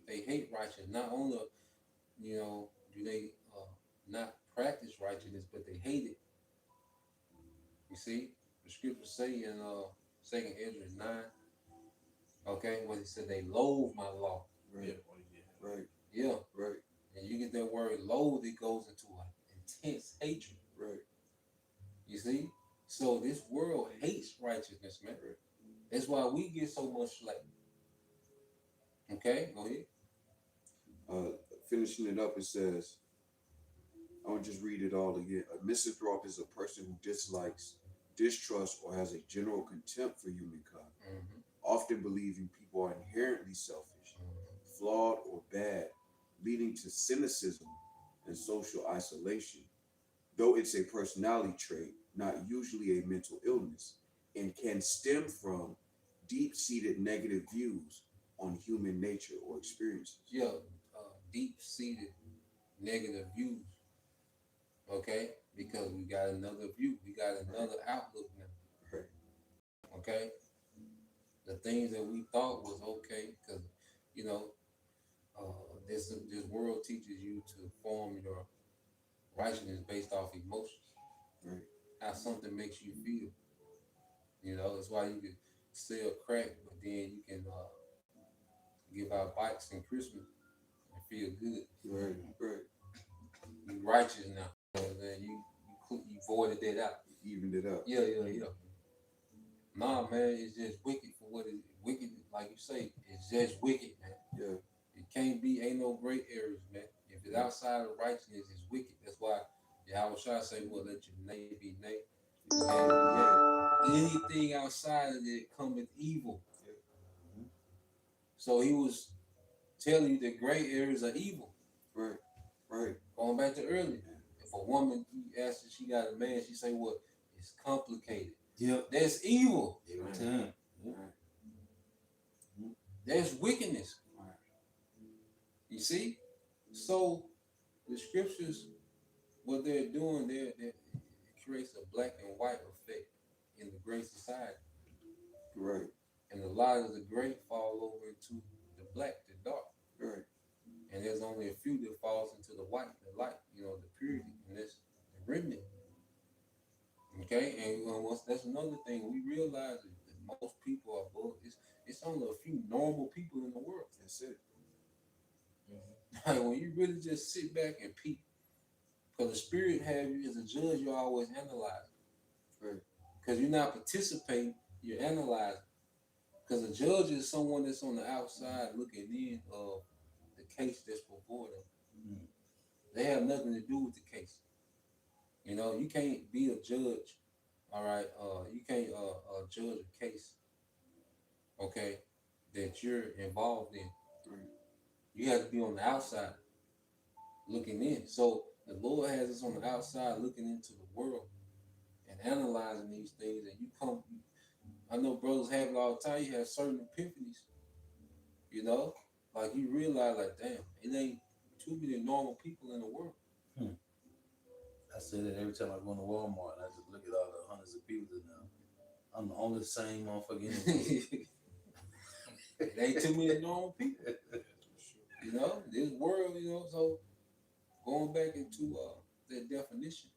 Speaker 1: righteousness. Not only do they not practice righteousness, but they hate it. You see, the scriptures say in 2nd Ezra 9, okay, when it said they loathe my law.
Speaker 3: Right. Right.
Speaker 1: Yeah.
Speaker 3: Right.
Speaker 1: And you get that word loathe, it goes into an intense hatred.
Speaker 3: Right.
Speaker 1: You see? So this world hates righteousness, man.
Speaker 3: Right.
Speaker 1: That's why we get so much slack. Okay, go ahead.
Speaker 3: Finishing it up, it says, I'll just read it all again. A misanthrope is a person who dislikes, distrusts, or has a general contempt for humankind, often believing people are inherently selfish, flawed, or bad, leading to cynicism and social isolation. Though it's a personality trait, not usually a mental illness, and can stem from deep-seated negative views on human nature or experiences.
Speaker 1: Yeah, deep-seated negative views. Okay, because we got another view, we got another outlook now.
Speaker 3: Right.
Speaker 1: Okay, the things that we thought was okay, because this world teaches you to form your righteousness based off emotions.
Speaker 3: Right.
Speaker 1: How something makes you feel. That's why you can sell crack, but then you can give out bikes in Christmas and feel good.
Speaker 3: Right. Right.
Speaker 1: You righteous now. Then you voided that out.
Speaker 3: Evened it up.
Speaker 1: Yeah. Nah, man, it's just wicked for what it is. Wicked, like you say, it's just wicked, man.
Speaker 3: Yeah.
Speaker 1: It can't be, ain't no gray areas, man. If it's outside of righteousness, it's wicked. That's why Yahushua say, well, let your nay be nay. Anything outside of it cometh evil.
Speaker 3: Yeah.
Speaker 1: So he was telling you that gray areas are evil.
Speaker 3: Right. Right.
Speaker 1: Going back to earlier. If a woman, you ask if she got a man, she say, well, it's complicated.
Speaker 4: Yep.
Speaker 1: That's evil.
Speaker 4: Every time.
Speaker 3: Right.
Speaker 1: That's wickedness.
Speaker 3: Right.
Speaker 1: You see? So the scriptures, what they're doing, it creates a black and white effect in the gray society.
Speaker 3: Right.
Speaker 1: And a lot of the gray fall over into the black, the dark.
Speaker 3: Right.
Speaker 1: And there's only a few that falls into the white, the light, the purity, and that's the remnant. Okay, and that's another thing we realize that most people are bull. It's only a few normal people in the world.
Speaker 3: That's it.
Speaker 1: Like when you really just sit back and peep, because the spirit have you as a judge, you always analyze.
Speaker 3: Right.
Speaker 1: Because you're not participating, you're analyzing. Because a judge is someone that's on the outside looking in of the case that's before them. They have nothing to do with the case. You can't be a judge, all right? You can't judge a case, okay, that you're involved in.
Speaker 3: Right.
Speaker 1: You have to be on the outside looking in. So the Lord has us on the outside looking into the world and analyzing these things. And I know brothers have it all the time. You have certain epiphanies, like you realize, like, damn, it ain't too many normal people in the world.
Speaker 4: I say that every time I go into Walmart and I just look at all the hundreds of people in there. I'm the only same motherfucker in the
Speaker 1: It ain't too many normal people. This world, so going back into that definition,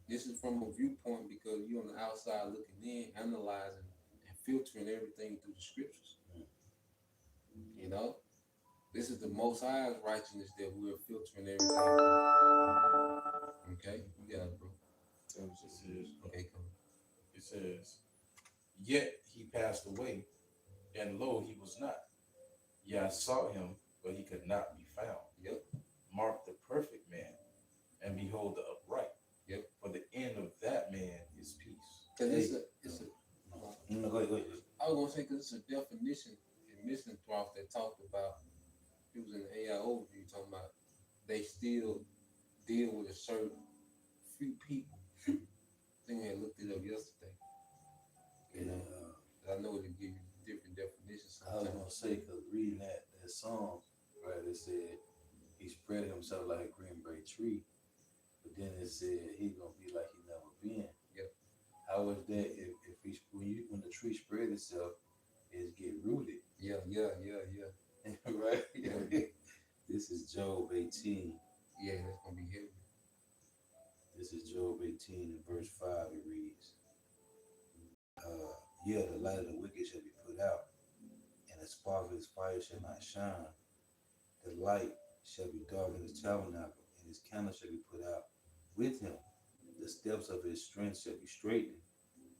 Speaker 1: This is from a viewpoint because you're on the outside looking in, analyzing and filtering everything through the scriptures. You know, this is the Most High's righteousness that we're filtering everything through. Okay, you got it, bro. Okay, come.
Speaker 2: It says, yet he passed away, and lo, he was not. Yeah, I sought him, but he could not be found.
Speaker 1: Yep.
Speaker 2: Mark the perfect man, and behold the upright.
Speaker 1: Yep.
Speaker 2: For the end of that man is peace.
Speaker 1: Cause
Speaker 4: Hey,
Speaker 1: it's a.
Speaker 4: No, go ahead.
Speaker 1: I was gonna say because it's a definition in Misanthropic that talked about. It was in the AI overview talking about they still deal with a certain few people. I think I looked it up yesterday. You know, I know it'll give you different definitions
Speaker 4: I was
Speaker 1: sometimes.
Speaker 4: gonna say, cause reading that song, right? It said he spread himself like a green bay tree, but then it said he's gonna be like he never been.
Speaker 1: Yep.
Speaker 4: How is that if he when the tree spread itself, it's get rooted,
Speaker 1: Yeah.
Speaker 4: right?
Speaker 1: Yeah.
Speaker 4: This is Job 18.
Speaker 1: Yeah, that's gonna be heavy.
Speaker 4: This is Job 18 and verse 5. It reads, yeah, the light of the wicked shall be put out, and the spark of his fire shall not shine. The light shall be dark in his tabernacle, and his candle shall be put out with him. The steps of his strength shall be straightened,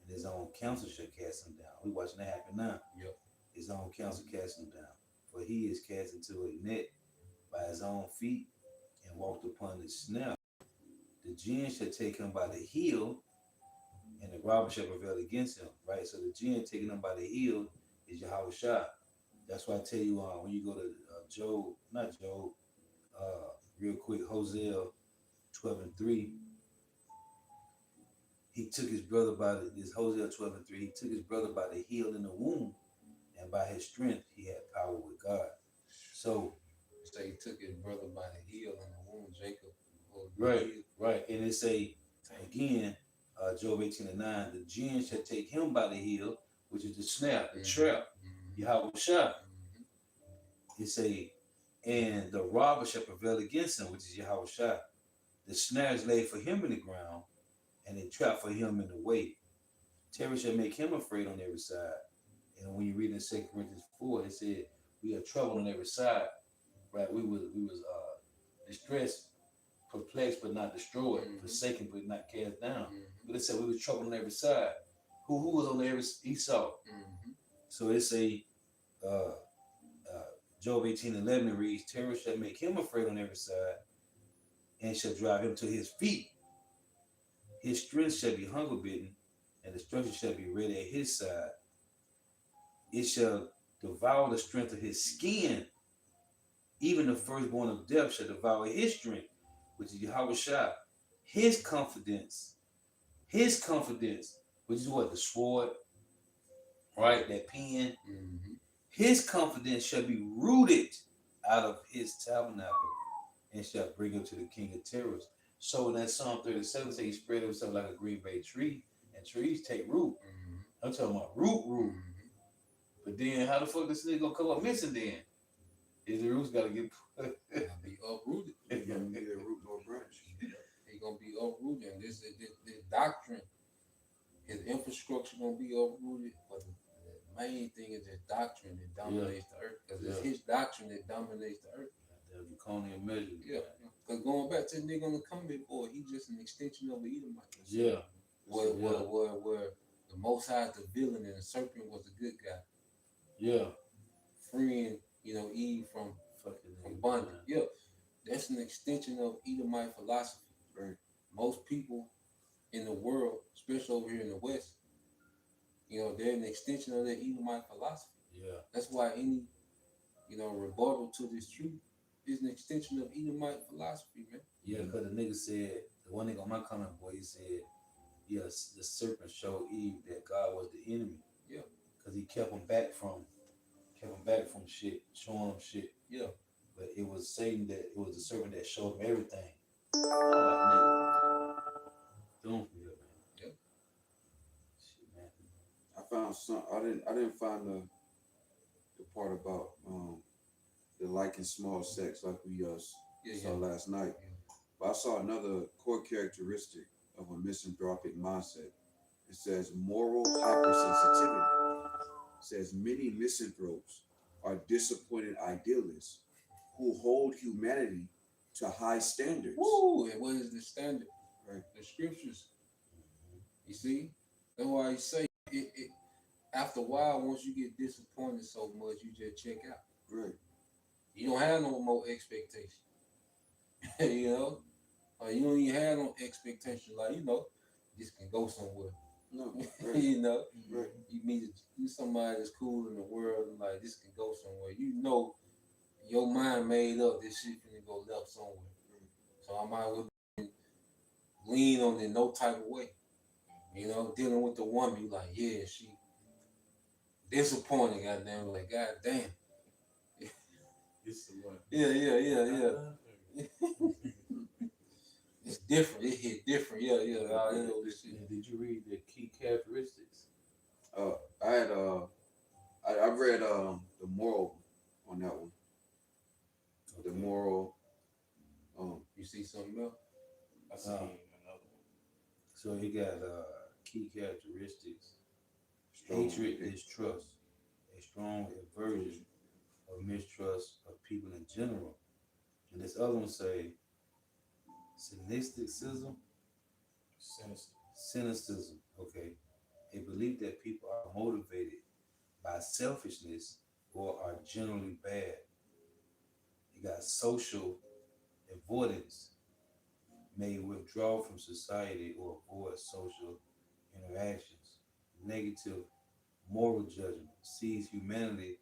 Speaker 4: and his own counsel shall cast him down. We watching that happen now.
Speaker 1: Yep.
Speaker 4: His own counsel cast him down. For he is cast into a net by his own feet, and walked upon his snare. The jinn shall take him by the heel, and the robber shall prevail against him. Right? So the jinn taking him by the heel is Yahweh Shah. That's why I tell you when you go to real quick, Hosea 12:3. He took his brother by this Hosea 12:3. He took his brother by the heel in the womb, and by his strength he had power with God. So
Speaker 1: He took his brother by the heel in the womb, Jacob.
Speaker 4: Right. And it say again, Job 18:9, the jinn shall take him by the heel, which is the snare, the trap, Yahweh Shah. It say, and the robber shall prevail against him, which is Yahweh Shah. The snare is laid for him in the ground, and a trap for him in the way. Terror shall make him afraid on every side. And when you read in 2 Corinthians 4, it said, we are troubled on every side. Right? We was distressed, perplexed but not destroyed, forsaken but not cast down. But it said we was troubled on every side. Who was on every Esau? So it say Job 18:11 reads, terror shall make him afraid on every side, and shall drive him to his feet. His strength shall be hunger bitten, and destruction shall be ready at his side. It shall devour the strength of his skin. Even the firstborn of death shall devour his strength, which is Yahweh Shah. His confidence, which is what? The sword, right? That pen. His confidence shall be rooted out of his tabernacle, and shall bring him to the king of terrors. So in that Psalm 37 says he spread himself like a green bay tree, and trees take root. I'm talking about root. But then how the fuck this nigga gonna come up missing then? Is the roots gotta get
Speaker 1: be uprooted.
Speaker 3: It's gonna be a root or branch.
Speaker 1: He's gonna be uprooted. And this doctrine, his infrastructure gonna be uprooted. But the main thing is his doctrine that dominates the earth. Because it's his doctrine that dominates the earth.
Speaker 4: The Draconian measures.
Speaker 1: Yeah. Because going back to the nigga on the comment board, he's just an extension of the Edomite.
Speaker 4: Yeah.
Speaker 1: Where the Most High is the villain and the serpent was the good guy.
Speaker 4: Yeah.
Speaker 1: Freeing, Eve from bondage. Yeah. That's an extension of Edomite philosophy.
Speaker 3: Right.
Speaker 1: Most people in the world, especially over here in the West, they're an extension of that Edomite philosophy.
Speaker 4: Yeah.
Speaker 1: That's why any, rebuttal to this truth is an extension of Edomite philosophy, man.
Speaker 4: Yeah, because the nigga said, the one nigga on my comment boy, he said, yes, the serpent showed Eve that God was the enemy.
Speaker 1: Yeah.
Speaker 4: Because he kept him back from shit, showing him shit.
Speaker 1: Yeah.
Speaker 4: But it was Satan it was the serpent that showed him everything. I'm like, nigga, don't feel, man.
Speaker 1: Yep.
Speaker 4: Shit, man.
Speaker 3: I found some. I didn't find the part about the liking small sex like we saw last night.
Speaker 1: Yeah.
Speaker 3: But I saw another core characteristic of a misanthropic mindset. It says moral hypersensitivity. It says many misanthropes are disappointed idealists who hold humanity to high standards.
Speaker 1: Woo! And what is the standard?
Speaker 3: Right.
Speaker 1: The scriptures. You see? That's why you say it after a while, once you get disappointed so much, you just check out.
Speaker 3: Right.
Speaker 1: You don't have no more expectation. You know? You don't even have no expectation. Like, this can go somewhere.
Speaker 3: No. Right.
Speaker 1: You know?
Speaker 3: Right.
Speaker 1: You meet somebody that's cool in the world and like, this can go somewhere. You know your mind made up this shit finna go left somewhere. So I might well lean on it no type of way. Dealing with the woman, you like, yeah, she disappointed, goddamn, like, goddamn.
Speaker 2: It's the one.
Speaker 1: Yeah. It's different. It hit different. Yeah.
Speaker 4: And did you read the key characteristics?
Speaker 3: I read the moral on that one. The moral.
Speaker 1: You see something else?
Speaker 2: I see another one.
Speaker 4: So he got key characteristics.
Speaker 3: Strong.
Speaker 4: Hatred is trust. A strong aversion or mistrust of people in general. And this other one say cynicism. Cynicism. Okay. A belief that people are motivated by selfishness or are generally bad. You got social avoidance, may withdraw from society or avoid social interactions. Negative moral judgment, sees humanity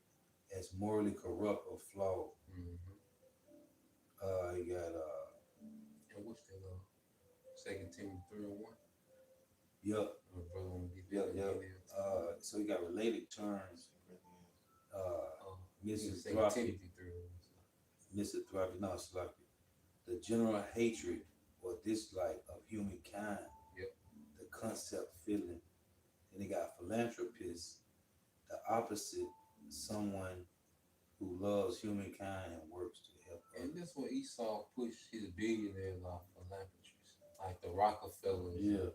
Speaker 4: as morally corrupt or flawed.
Speaker 1: Mm-hmm.
Speaker 4: You got
Speaker 1: And what's that? 2 Timothy 3:1.
Speaker 4: Yep.
Speaker 1: Brother, want to get that?
Speaker 4: So you got related terms. Misanthropic.
Speaker 1: 2 Timothy 3:1.
Speaker 4: Misanthropic, no, it's like the general hatred or dislike of humankind.
Speaker 1: Yep.
Speaker 4: The concept feeling. Then you got philanthropist, the opposite, someone who loves humankind and works to help
Speaker 1: And
Speaker 4: others.
Speaker 1: that's what Esau pushed his billionaires off philanthropists, like the Rockefellers.
Speaker 4: Yeah.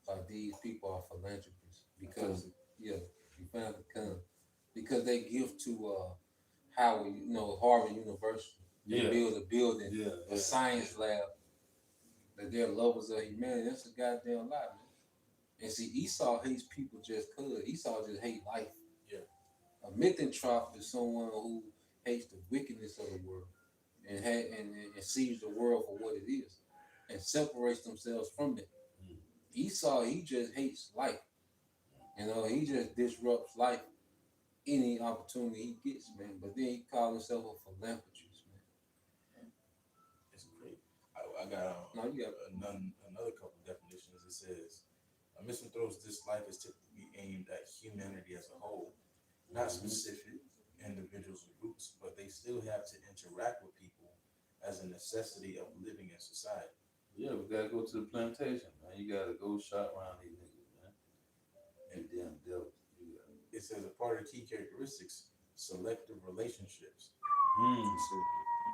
Speaker 1: Like these people are philanthropists because you found the because they give to Howard, Harvard University. They build a building, a science lab. That they're lovers of humanity. That's a goddamn lie, man. And see, Esau hates people just cause. Esau just hate life.
Speaker 2: Yeah.
Speaker 1: A misanthrope is someone who hates the wickedness of the world and sees the world for what it is and separates themselves from it. Esau, he just hates life. He just disrupts life any opportunity he gets, man. But then he calls himself a philanthropist, man.
Speaker 2: It's great. I got another couple definitions. It says a misanthrope's dislike is typically aimed at humanity as a whole, not specific individuals or groups, but they still have to interact with people as a necessity of living in society.
Speaker 4: Yeah, we gotta go to the plantation, man. You gotta go shop around these niggas, man. And damn devils.
Speaker 2: It says a part of the key characteristics, selective relationships.
Speaker 3: So,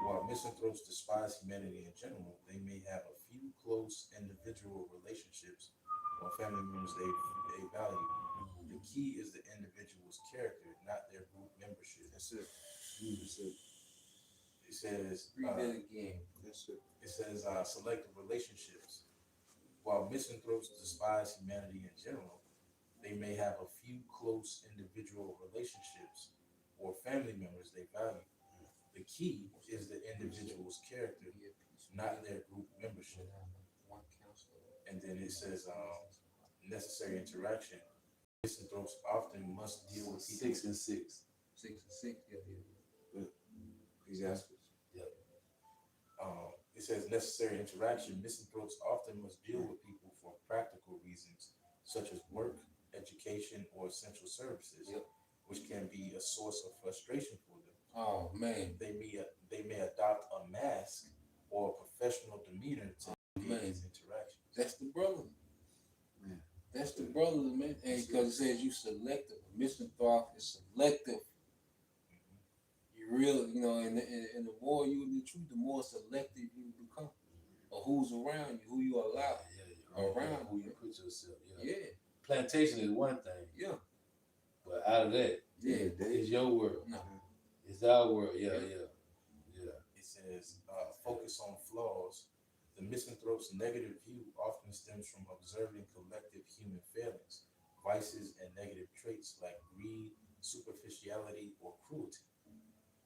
Speaker 2: While misanthropes despise humanity in general, they may have a few close individual relationships or family members they value. The key is the individual's character, not their group membership.
Speaker 3: that's it. That's it.
Speaker 2: It says
Speaker 1: Read that again.
Speaker 3: That's it.
Speaker 2: it says selective relationships. While misanthropes despise humanity in general, they may have a few close individual relationships or family members they value. The key is the individual's character, not their group membership. And then it says necessary interaction. Misanthropes often must deal with people.
Speaker 4: 6 and 6.
Speaker 1: 6 and 6, yeah.
Speaker 3: Ecclesiastes.
Speaker 2: It says necessary interaction. Misanthropes often must deal with people for practical reasons, such as work, education, or essential services, which can be a source of frustration for them.
Speaker 1: Oh man,
Speaker 2: They may adopt a mask or a professional demeanor to these interactions.
Speaker 1: that's the brother.
Speaker 3: Man.
Speaker 1: That's the brother, man. And because it says you selective. Misanthrope is selective. You really, and the more you in the truth, the more selective you become. Or who's around you, who you allow around.
Speaker 2: who you put yourself.
Speaker 1: Yeah,
Speaker 2: Plantation is one thing,
Speaker 1: yeah,
Speaker 2: but out of that,
Speaker 1: yeah.
Speaker 2: it's your world.
Speaker 1: No,
Speaker 2: It's our world.
Speaker 1: Yeah.
Speaker 2: It says, focus on flaws. The misanthrope's negative view often stems from observing collective human failings, vices, and negative traits like greed, superficiality, or cruelty.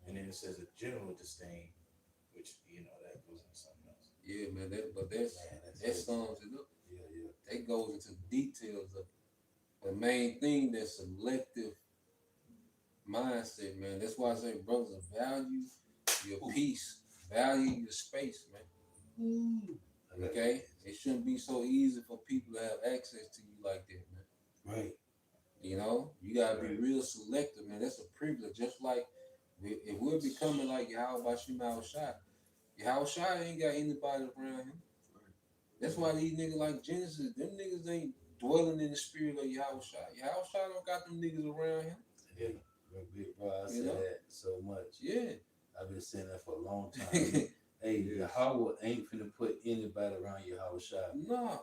Speaker 2: And then it says a general disdain, which that goes into something else.
Speaker 1: yeah, man. That
Speaker 2: Man,
Speaker 1: sums it up.
Speaker 2: yeah.
Speaker 1: That goes into the details of the main thing. That selective mindset, man. That's why I say, brothers, value your peace, value your space, man. Okay, it shouldn't be so easy for people to have access to you like that, man.
Speaker 4: Right.
Speaker 1: You know, you gotta be real selective, man. That's a privilege. Just like if we're becoming like Yahweh Shema Shai ain't got anybody around him. That's why these niggas like Genesis, them niggas ain't dwelling in the spirit of Yahweh Shai. Yahweh Shai don't got them niggas around him.
Speaker 2: Yeah, bro, I say that so much.
Speaker 1: Yeah.
Speaker 2: I've been saying that for a long time. Hey, Yahweh ain't finna put anybody around Yahweh Shai.
Speaker 1: Nah.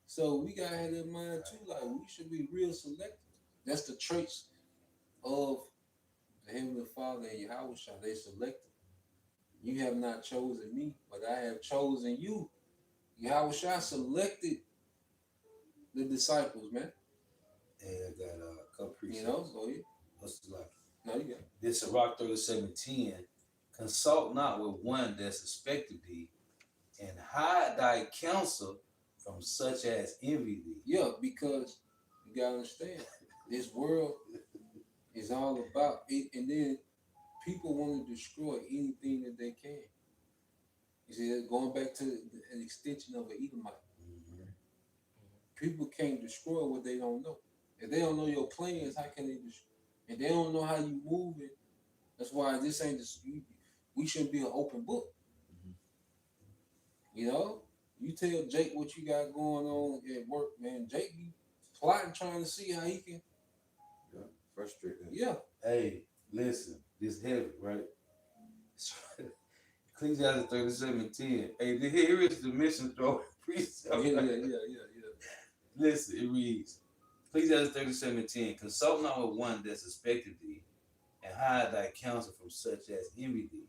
Speaker 1: So we gotta have that mind too. Like we should be real selective. That's the traits of the Heavenly Father and Yahweh Shai. They selective. You have not chosen me, but I have chosen you. Yahweh Shai selected the disciples, man.
Speaker 4: And I got a couple precepts.
Speaker 1: You know, so yeah.
Speaker 4: What's it like?
Speaker 1: No, you got it.
Speaker 4: This is Rock 37:10. Consult not with one that suspected thee, and hide thy counsel from such as envy thee.
Speaker 1: Yeah, because you gotta understand, this world is all about it, and then people want to destroy anything that they can. You see, going back to an extension of an Edomite.
Speaker 4: Mm-hmm.
Speaker 1: People can't destroy what they don't know. If they don't know your plans, how can they destroy? And they don't know how you move it. That's why this ain't just. We shouldn't be an open book. You know, you tell Jake what you got going on at work, man. Jake be plotting, trying to see how he can.
Speaker 3: Yeah, frustrated.
Speaker 1: Yeah.
Speaker 4: Hey, listen, this heavy, right? Ecclesiastes 37:10. Hey, here is the misanthropic precept.
Speaker 1: Yeah.
Speaker 4: Listen, it reads, Ecclesiastes 37:10. Consult not with one that suspected thee, and hide thy counsel from such as envy thee.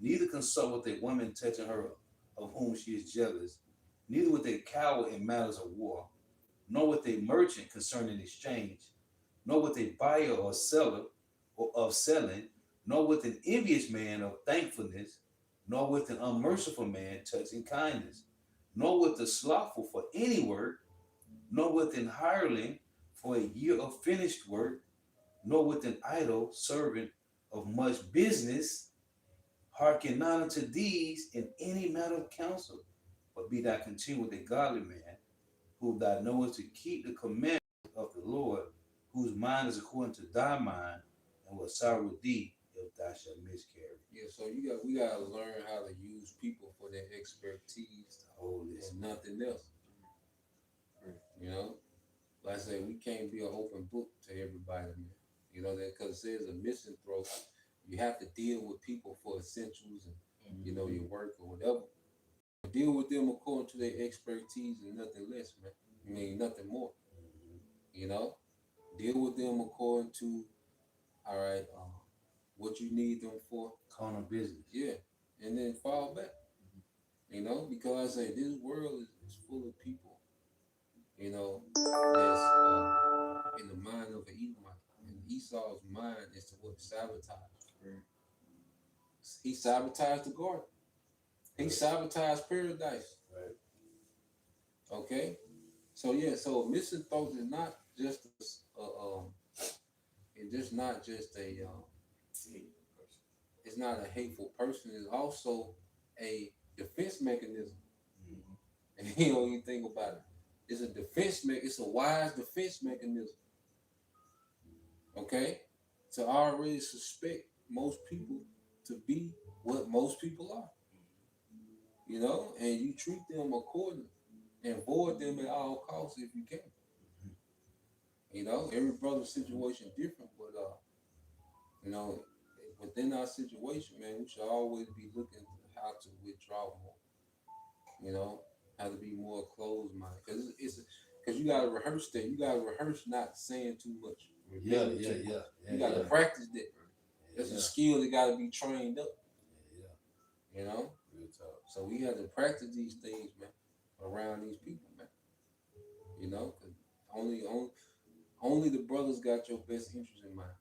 Speaker 4: Neither consult with a woman touching her of whom she is jealous, neither with a coward in matters of war, nor with a merchant concerning exchange, nor with a buyer or seller or of selling, nor with an envious man of thankfulness, nor with an unmerciful man touching kindness, nor with the slothful for any work, nor with an hireling for a year of finished work, nor with an idle servant of much business. Hearken not unto these in any matter of counsel, but be thou content with a godly man, who thou knowest to keep the commandments of the Lord, whose mind is according to thy mind, and will sorrow with thee if thou shalt miscarry.
Speaker 1: Yeah, so we gotta learn how to use people for their expertise and nothing else. You know, like I say, we can't be an open book to everybody, man. You know that because it says a misanthrope. You have to deal with people for essentials and your work or whatever. Deal with them according to their expertise and nothing less, man. I mean nothing more. You know, deal with them according to what you need them for.
Speaker 4: Carnal business.
Speaker 1: Yeah, and then fall back. You know, because I say this world is full of people. You know, that's in the mind of an Edomite, and Esau's mind is to what sabotage. He sabotaged the garden. He sabotaged paradise.
Speaker 4: Right.
Speaker 1: Okay. So yeah. So misanthrope is not just it's just not just a it's not a hateful person. It's also a defense mechanism. And you don't even think about it. It's a defense it's a wise defense mechanism. Okay. To already suspect most people to be what most people are. You know, and you treat them accordingly and avoid them at all costs if you can. You know, every brother's situation different, but you know, within our situation, man, we should always be looking how to withdraw more. You know, Have to be more closed minded because you gotta rehearse that. You gotta rehearse not saying too much.
Speaker 4: Yeah,
Speaker 1: Remember
Speaker 4: yeah,
Speaker 1: too
Speaker 4: yeah,
Speaker 1: much.
Speaker 4: yeah,
Speaker 1: You gotta
Speaker 4: yeah,
Speaker 1: practice that. That's
Speaker 4: yeah,
Speaker 1: a skill that gotta be trained up.
Speaker 4: yeah.
Speaker 1: You know.
Speaker 4: Real talk.
Speaker 1: So we have to practice these things, man, around these people, man. You know, 'cause only the brothers got your best interest in mind.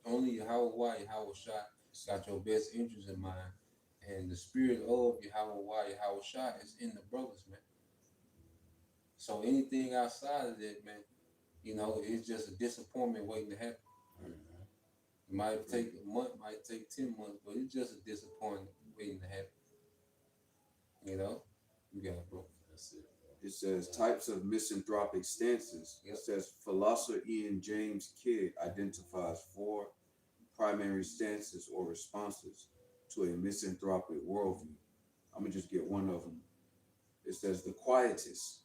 Speaker 1: Only Yahweh Yahweh Shai got your best interest in mind. And the spirit of Yahweh Yahweh Shai is in the brothers, man. So anything outside of that, man, it's just a disappointment waiting to happen.
Speaker 4: Mhm.
Speaker 1: It might take a month, might take 10 months, but it's just a disappointment waiting to happen. You know? You got it, bro.
Speaker 4: That's it.
Speaker 3: It says types of misanthropic stances.
Speaker 1: Yep.
Speaker 3: It says philosopher Ian James Kidd identifies four primary stances or responses to a misanthropic worldview. I'm gonna just get one of them. It says the quietist,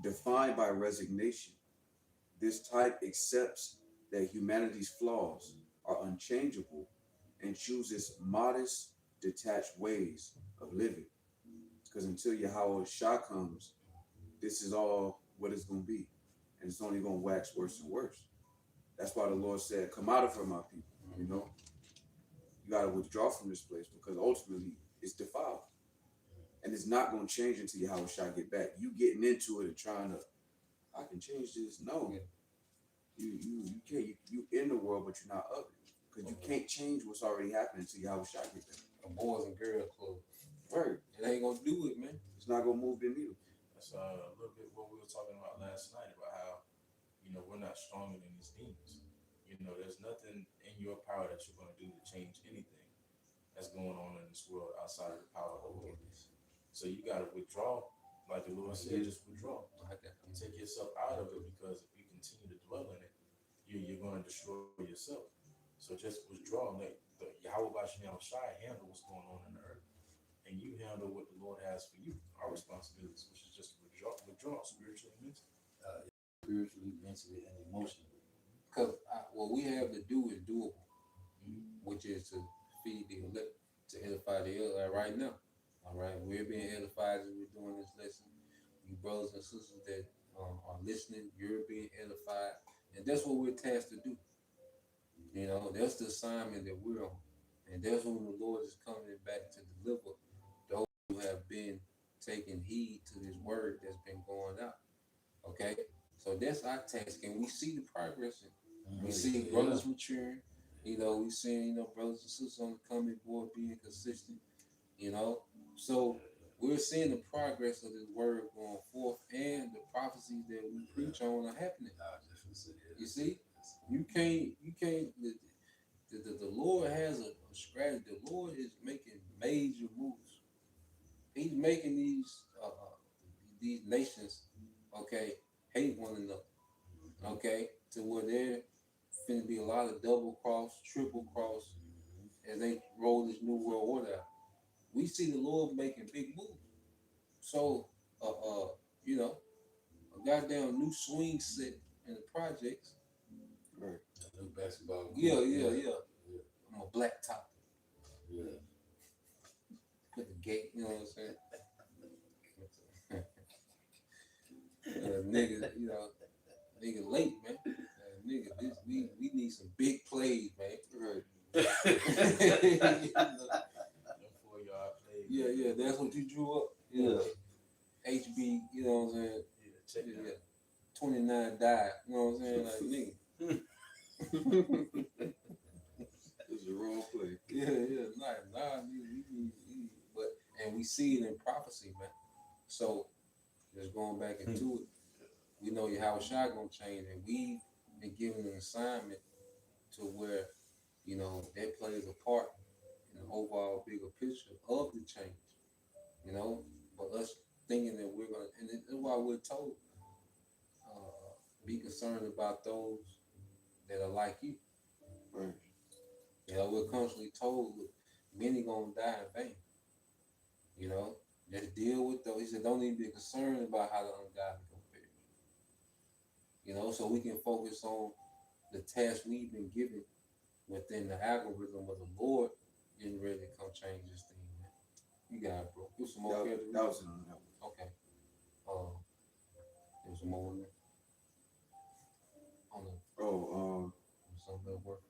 Speaker 3: defined by resignation. This type accepts that humanity's flaws are unchangeable and chooses modest, detached ways of living. Because until Yahweh Shah comes, this is all what it's going to be. And it's only going to wax worse and worse. That's why the Lord said, come out of her, my people. You know, you got to withdraw from this place because ultimately it's defiled. And it's not going to change until Yahweh Shah get back. You getting into it and trying to, I can change this. No,
Speaker 1: Yeah.
Speaker 3: you can't. You in the world, but you're not of it. Because you can't change what's already happening until Yahweh Shah get back.
Speaker 1: A boys and girls club.
Speaker 3: Right.
Speaker 1: It ain't gonna do it, man.
Speaker 3: It's not going to move the needle.
Speaker 2: That's a little bit what we were talking about last night about how, we're not stronger than these demons. There's nothing in your power that you're going to do to change anything that's going on in this world outside of the power of the Lord. So you got to withdraw, like the Lord said, just withdraw. Take yourself out of it because if you continue to dwell in it, you're going to destroy yourself. So just withdraw and let the Yahweh Bashim Shai handle what's going on in the earth. And you handle what the Lord has for you, our responsibilities, which is just withdraw spiritually and mentally.
Speaker 4: Spiritually, mentally, and emotionally.
Speaker 1: Because what we have to do is doable, which is to feed the elect, to edify the elect right now. All right, we're being edified as we're doing this lesson. You brothers and sisters that are listening, you're being edified, and that's what we're tasked to do. That's the assignment that we're on, and that's when the Lord is coming back to deliver those who have been taking heed to this word that's been going out. Okay, so that's our task, and we see the progress. We see brothers maturing. We seeing brothers and sisters on the coming board being consistent. So we're seeing the progress of this word going forth, and the prophecies that we preach on are happening. You see, you can't. The Lord has a strategy. The Lord is making major moves. He's making these nations, okay, hate one another, okay, to where there finna be a lot of double cross, triple cross as they roll this new world order out. We see the Lord making big moves. So, a goddamn new swing set in the projects.
Speaker 3: Right.
Speaker 4: A new basketball court.
Speaker 1: Yeah. I'm a black top.
Speaker 4: Yeah.
Speaker 1: Put the gate, you know what I'm saying? Nigga late, man. We need some big plays, man.
Speaker 3: Right.
Speaker 1: Yeah, that's what you drew up.
Speaker 4: Yeah.
Speaker 1: HB, you know what I'm saying?
Speaker 2: Check it out.
Speaker 1: 29 died, you know what I'm saying? Like, nigga.
Speaker 3: This is the wrong play.
Speaker 1: Yeah. Nah, and we see it in prophecy, man. So, just going back into it, we know Yahweh Shai gonna change, and we've been given an assignment to where, that plays a part in the overall bigger picture of the change, but us thinking that we're gonna, and that's why we're told, be concerned about those that are like you.
Speaker 3: Right.
Speaker 1: We're constantly told many gonna die in vain. Just deal with those. He said, don't even be concerned about how the ungodly gonna perish. So we can focus on the task we've been given within the algorithm of the Lord getting ready to come change this thing, man. You got it, bro. There's some more
Speaker 3: That,
Speaker 1: characters.
Speaker 3: that was in that one.
Speaker 1: Okay. There's some more in there. On the
Speaker 3: Oh,
Speaker 1: some that work.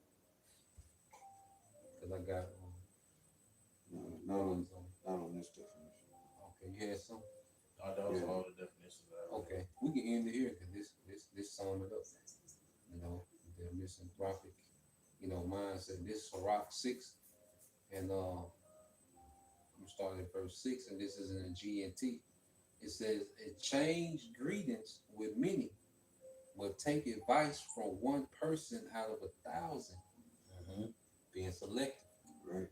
Speaker 1: Cause I got
Speaker 3: no,
Speaker 1: some.
Speaker 3: not on this definition.
Speaker 1: Okay, you had some.
Speaker 2: That was
Speaker 3: Yeah.
Speaker 2: all the definitions that I read.
Speaker 1: Okay, we can end it here because this sum it up. You know, the misanthropic, mindset. This is Rock 6, and I'm starting at verse 6, and this is in the GNT. It says, "Exchange greetings with many, but take advice from one person out of 1,000."
Speaker 4: Mm-hmm.
Speaker 1: Being selective,
Speaker 3: Right.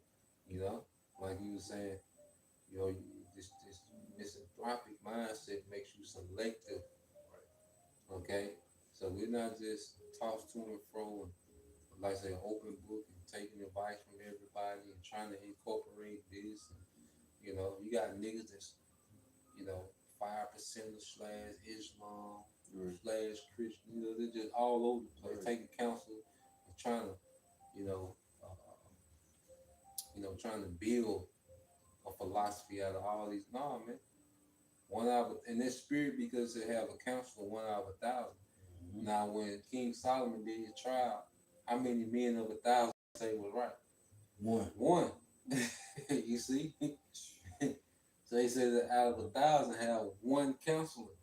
Speaker 1: like you were saying, this misanthropic mindset makes you selective. Okay, so we're not just tossed to and fro and, like I say, an open book and taking advice from everybody and trying to incorporate this. And, you got niggas that's, 5% slash Islam
Speaker 3: Right.
Speaker 1: slash Christian. They're just all over the place,
Speaker 3: Right.
Speaker 1: taking counsel and trying to, trying to build a philosophy out of all these. Nah, man. One out of, and that spirit, because they have a counselor, 1 out of 1,000.
Speaker 4: Mm-hmm.
Speaker 1: Now, when King Solomon did his trial, how many men of 1,000 say was right? One. You see? So he said that out of 1,000 have one counselor.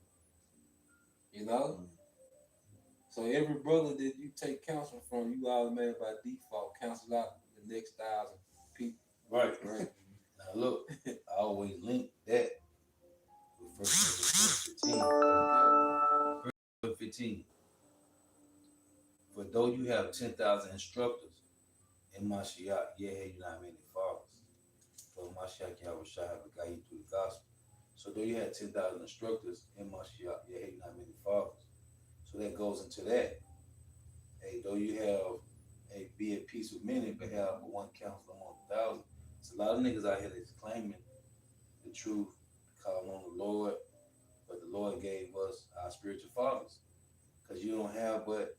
Speaker 1: So every brother that you take counsel from, you automatically by default counsel out the next 1,000 people.
Speaker 4: Right. Now look, I always link that with 1 Corinthians 15. 15. For though you have 10,000 instructors in Mashiach, yet have you not many fathers. For Mashiach Yahweh Shai have guided you through the gospel. So though you had 10,000 instructors in Mashiach, yet have you not many fathers. So that goes into that. Hey, though you have be at peace with many, but have one counsel among 1,000. It's a lot of niggas out here that's claiming the truth, calling on the Lord, but the Lord gave us our spiritual fathers. Because you don't have but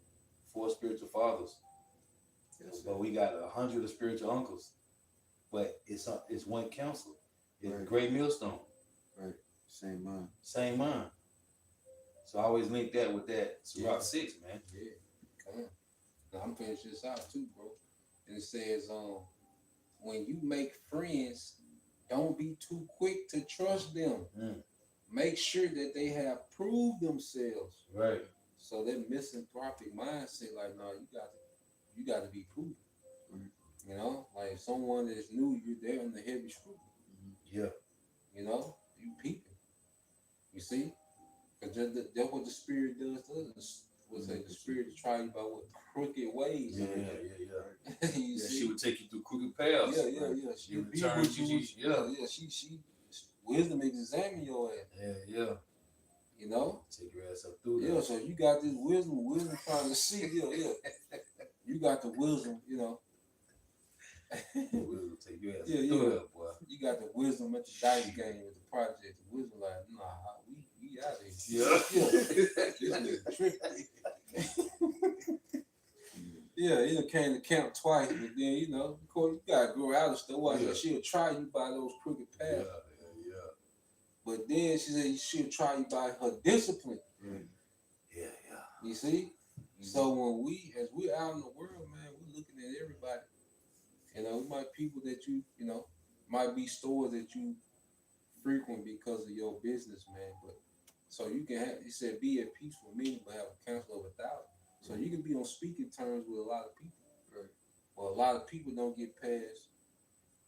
Speaker 4: 4 spiritual fathers.
Speaker 3: Yes,
Speaker 4: But we got 100 of spiritual uncles. But it's one counsel. It's
Speaker 3: Right.
Speaker 4: a great millstone.
Speaker 3: Right. Same mind.
Speaker 4: Same mind. So I always link that with that Rock 6, man.
Speaker 1: Yeah. Come on. Now I'm finishing this out too, bro. And it says, when you make friends, don't be too quick to trust them. Make sure that they have proved themselves.
Speaker 4: Right.
Speaker 1: So that misanthropic mindset, like, no, you got to be proven. Like if someone that's new, you're there in the heavy scrutiny.
Speaker 4: Yeah.
Speaker 1: You peeping. You see, because that's what the spirit does to us. What's that? The spirit to try you by what crooked ways.
Speaker 4: Yeah.
Speaker 1: You see?
Speaker 4: She would take you through crooked paths.
Speaker 1: Yeah. She
Speaker 4: would
Speaker 1: be
Speaker 4: turn
Speaker 1: with
Speaker 4: you.
Speaker 1: Yeah. She wisdom examine your ass.
Speaker 4: Yeah. Take your ass up through that.
Speaker 1: Yeah, so you got this wisdom trying to see. Yeah. You got the wisdom,
Speaker 4: Wisdom take your ass
Speaker 1: Yeah.
Speaker 4: through that, boy.
Speaker 1: You got the wisdom at the dice game with the project. The wisdom, like, nah, we out of here.
Speaker 4: Yeah.
Speaker 1: This nigga tripping. Yeah, came to camp twice, but then, of course, you gotta grow out of stuff. She'll try you by those crooked paths.
Speaker 4: Yeah.
Speaker 1: But then she said she'll try you by her discipline.
Speaker 4: Yeah.
Speaker 1: You see? So when as we're out in the world, man, we're looking at everybody. We might people that you might be stores that you frequent because of your business, man. But so you can have, he said, be at peace with me, but have a counsel of 1,000. So you can be on speaking terms with a lot of people.
Speaker 3: Right.
Speaker 1: Well, a lot of people don't get past.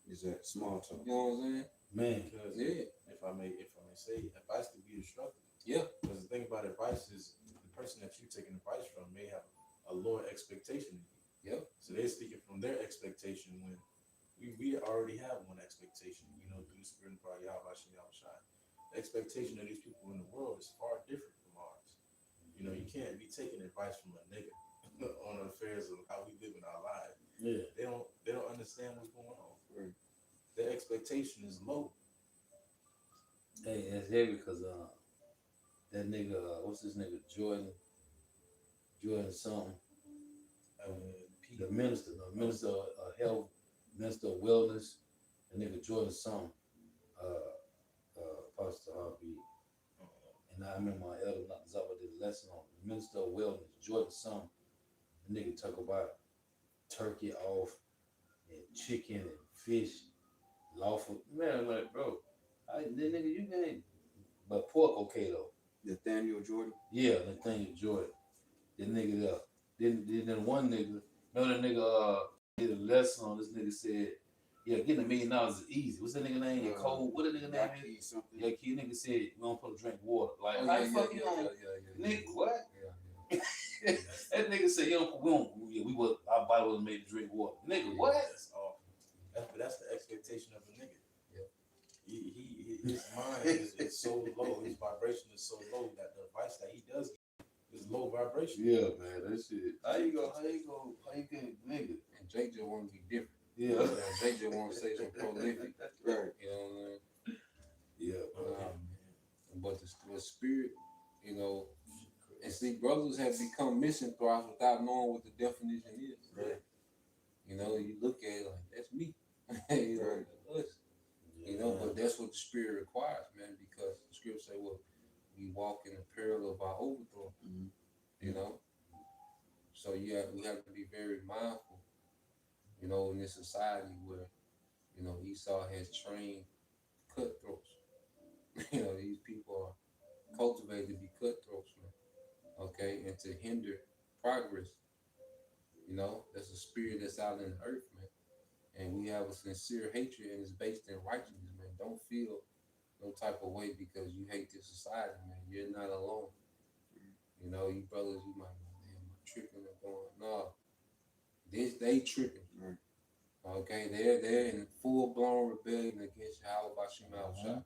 Speaker 3: Is that small talk?
Speaker 1: You know what I'm saying?
Speaker 4: Man.
Speaker 2: Because
Speaker 1: Yeah.
Speaker 2: if I may say, advice can be destructive.
Speaker 1: Yeah.
Speaker 2: Because the thing about advice is the person that you're taking advice from may have a lower expectation than you.
Speaker 1: Yep.
Speaker 2: So they're speaking from their expectation when we already have one expectation, through the spirit and power of Yahweh Shai. The expectation of these people in the world is far different from ours. You can't be taking advice from a nigga on the affairs of how we live in our lives.
Speaker 4: Yeah.
Speaker 2: They don't understand what's going on.
Speaker 3: Right.
Speaker 2: Their expectation is low.
Speaker 4: Hey, it's heavy because that nigga, what's this nigga, Jordan something. The minister of health, minister of wellness, the nigga Jordan something. watched the heartbeat. And I remember my elder Zaba did a lesson on the Minister of Wellness, Jordan Sum. The nigga talk about turkey off and chicken and fish, lawful. Man, like, bro, the nigga, you ain't. But pork, okay, though.
Speaker 3: Nathaniel Jordan.
Speaker 4: Yeah, Nathaniel Jordan. That nigga there. Then one nigga, another nigga did a lesson on this nigga said, yeah, getting $1 million is easy. What's that nigga name? Your cold. What the nigga name is?
Speaker 3: Something.
Speaker 4: Yeah, kid nigga said we don't put a drink water. Like,
Speaker 1: Oh,
Speaker 4: how
Speaker 1: yeah,
Speaker 4: the fuck
Speaker 1: yeah,
Speaker 4: you
Speaker 1: yeah,
Speaker 4: don't?
Speaker 1: yeah.
Speaker 4: Nigga, what?
Speaker 1: Yeah.
Speaker 4: That nigga said, you don't, we would, our body wasn't made to drink water. Nigga, what?
Speaker 2: That's all. That's the expectation of a nigga.
Speaker 1: Yeah.
Speaker 2: His mind is so low, his vibration is so low that the advice that he does is low vibration.
Speaker 4: Yeah, man, that shit. How you get nigga?
Speaker 1: And Jake just want to be different.
Speaker 4: Yeah.
Speaker 1: Jake just want to say some prolific.
Speaker 3: Right.
Speaker 1: You know what I mean?
Speaker 4: Yeah.
Speaker 1: But the spirit, you know, and see, brothers have become misanthropes without knowing what the definition is.
Speaker 3: Right.
Speaker 1: You know, you look at it like, that's me. You know,
Speaker 3: Right.
Speaker 1: us. You know, but that's what the spirit requires, man, because the scripture say, well, we walk in the peril of our overthrow.
Speaker 3: Mm-hmm.
Speaker 1: You know? So we have to be very mindful, you know, in this society where, you know, Esau has trained cutthroats. You know, these people are cultivated to be cutthroats, man. Okay, and to hinder progress. You know, that's a spirit that's out in the earth, man. And we have a sincere hatred and it's based in righteousness, man. Don't feel no type of way because you hate this society, man. You're not alone. You know, you brothers, you might go, damn, I'm tripping or going. No. They tripping.
Speaker 3: Right.
Speaker 1: Okay, they're in full blown rebellion against Yahweh Bashim Al.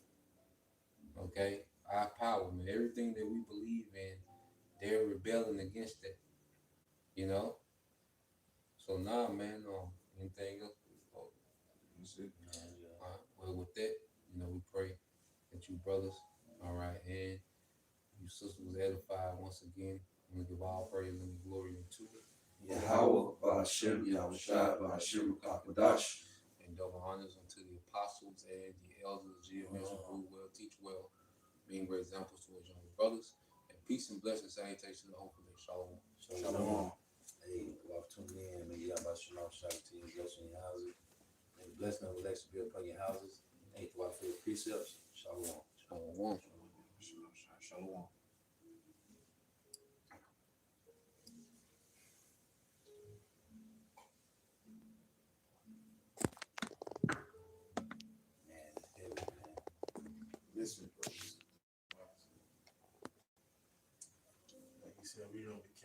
Speaker 1: Okay, our power, man. Everything that we believe in, they're rebelling against that. You know? So nah, man, anything else? Oh,
Speaker 3: That's it.
Speaker 1: all right. Well, with that, you know, we pray that you brothers, all right, and you sisters was edified once again. I'm gonna give all praise and glory unto it.
Speaker 3: Yahweh, Ba'ashem, Yahushua, Ba'ashem, Kakadash.
Speaker 1: And double honors unto the apostles and the elders of GMS who rule well, teach well, being great examples to our younger brothers. And peace and blessings, salutation, and hopefully shalom.
Speaker 3: Shalom.
Speaker 4: Hey, love tuning in. May you have a shalom, shalom to you, blessing your houses. May the blessing of Alexa be upon your houses. Hey, to our favorite precepts. Shalom.
Speaker 1: Shalom.
Speaker 3: Shalom.
Speaker 4: Man, it's heavy, man.
Speaker 3: Listen,
Speaker 2: Like you said, we don't be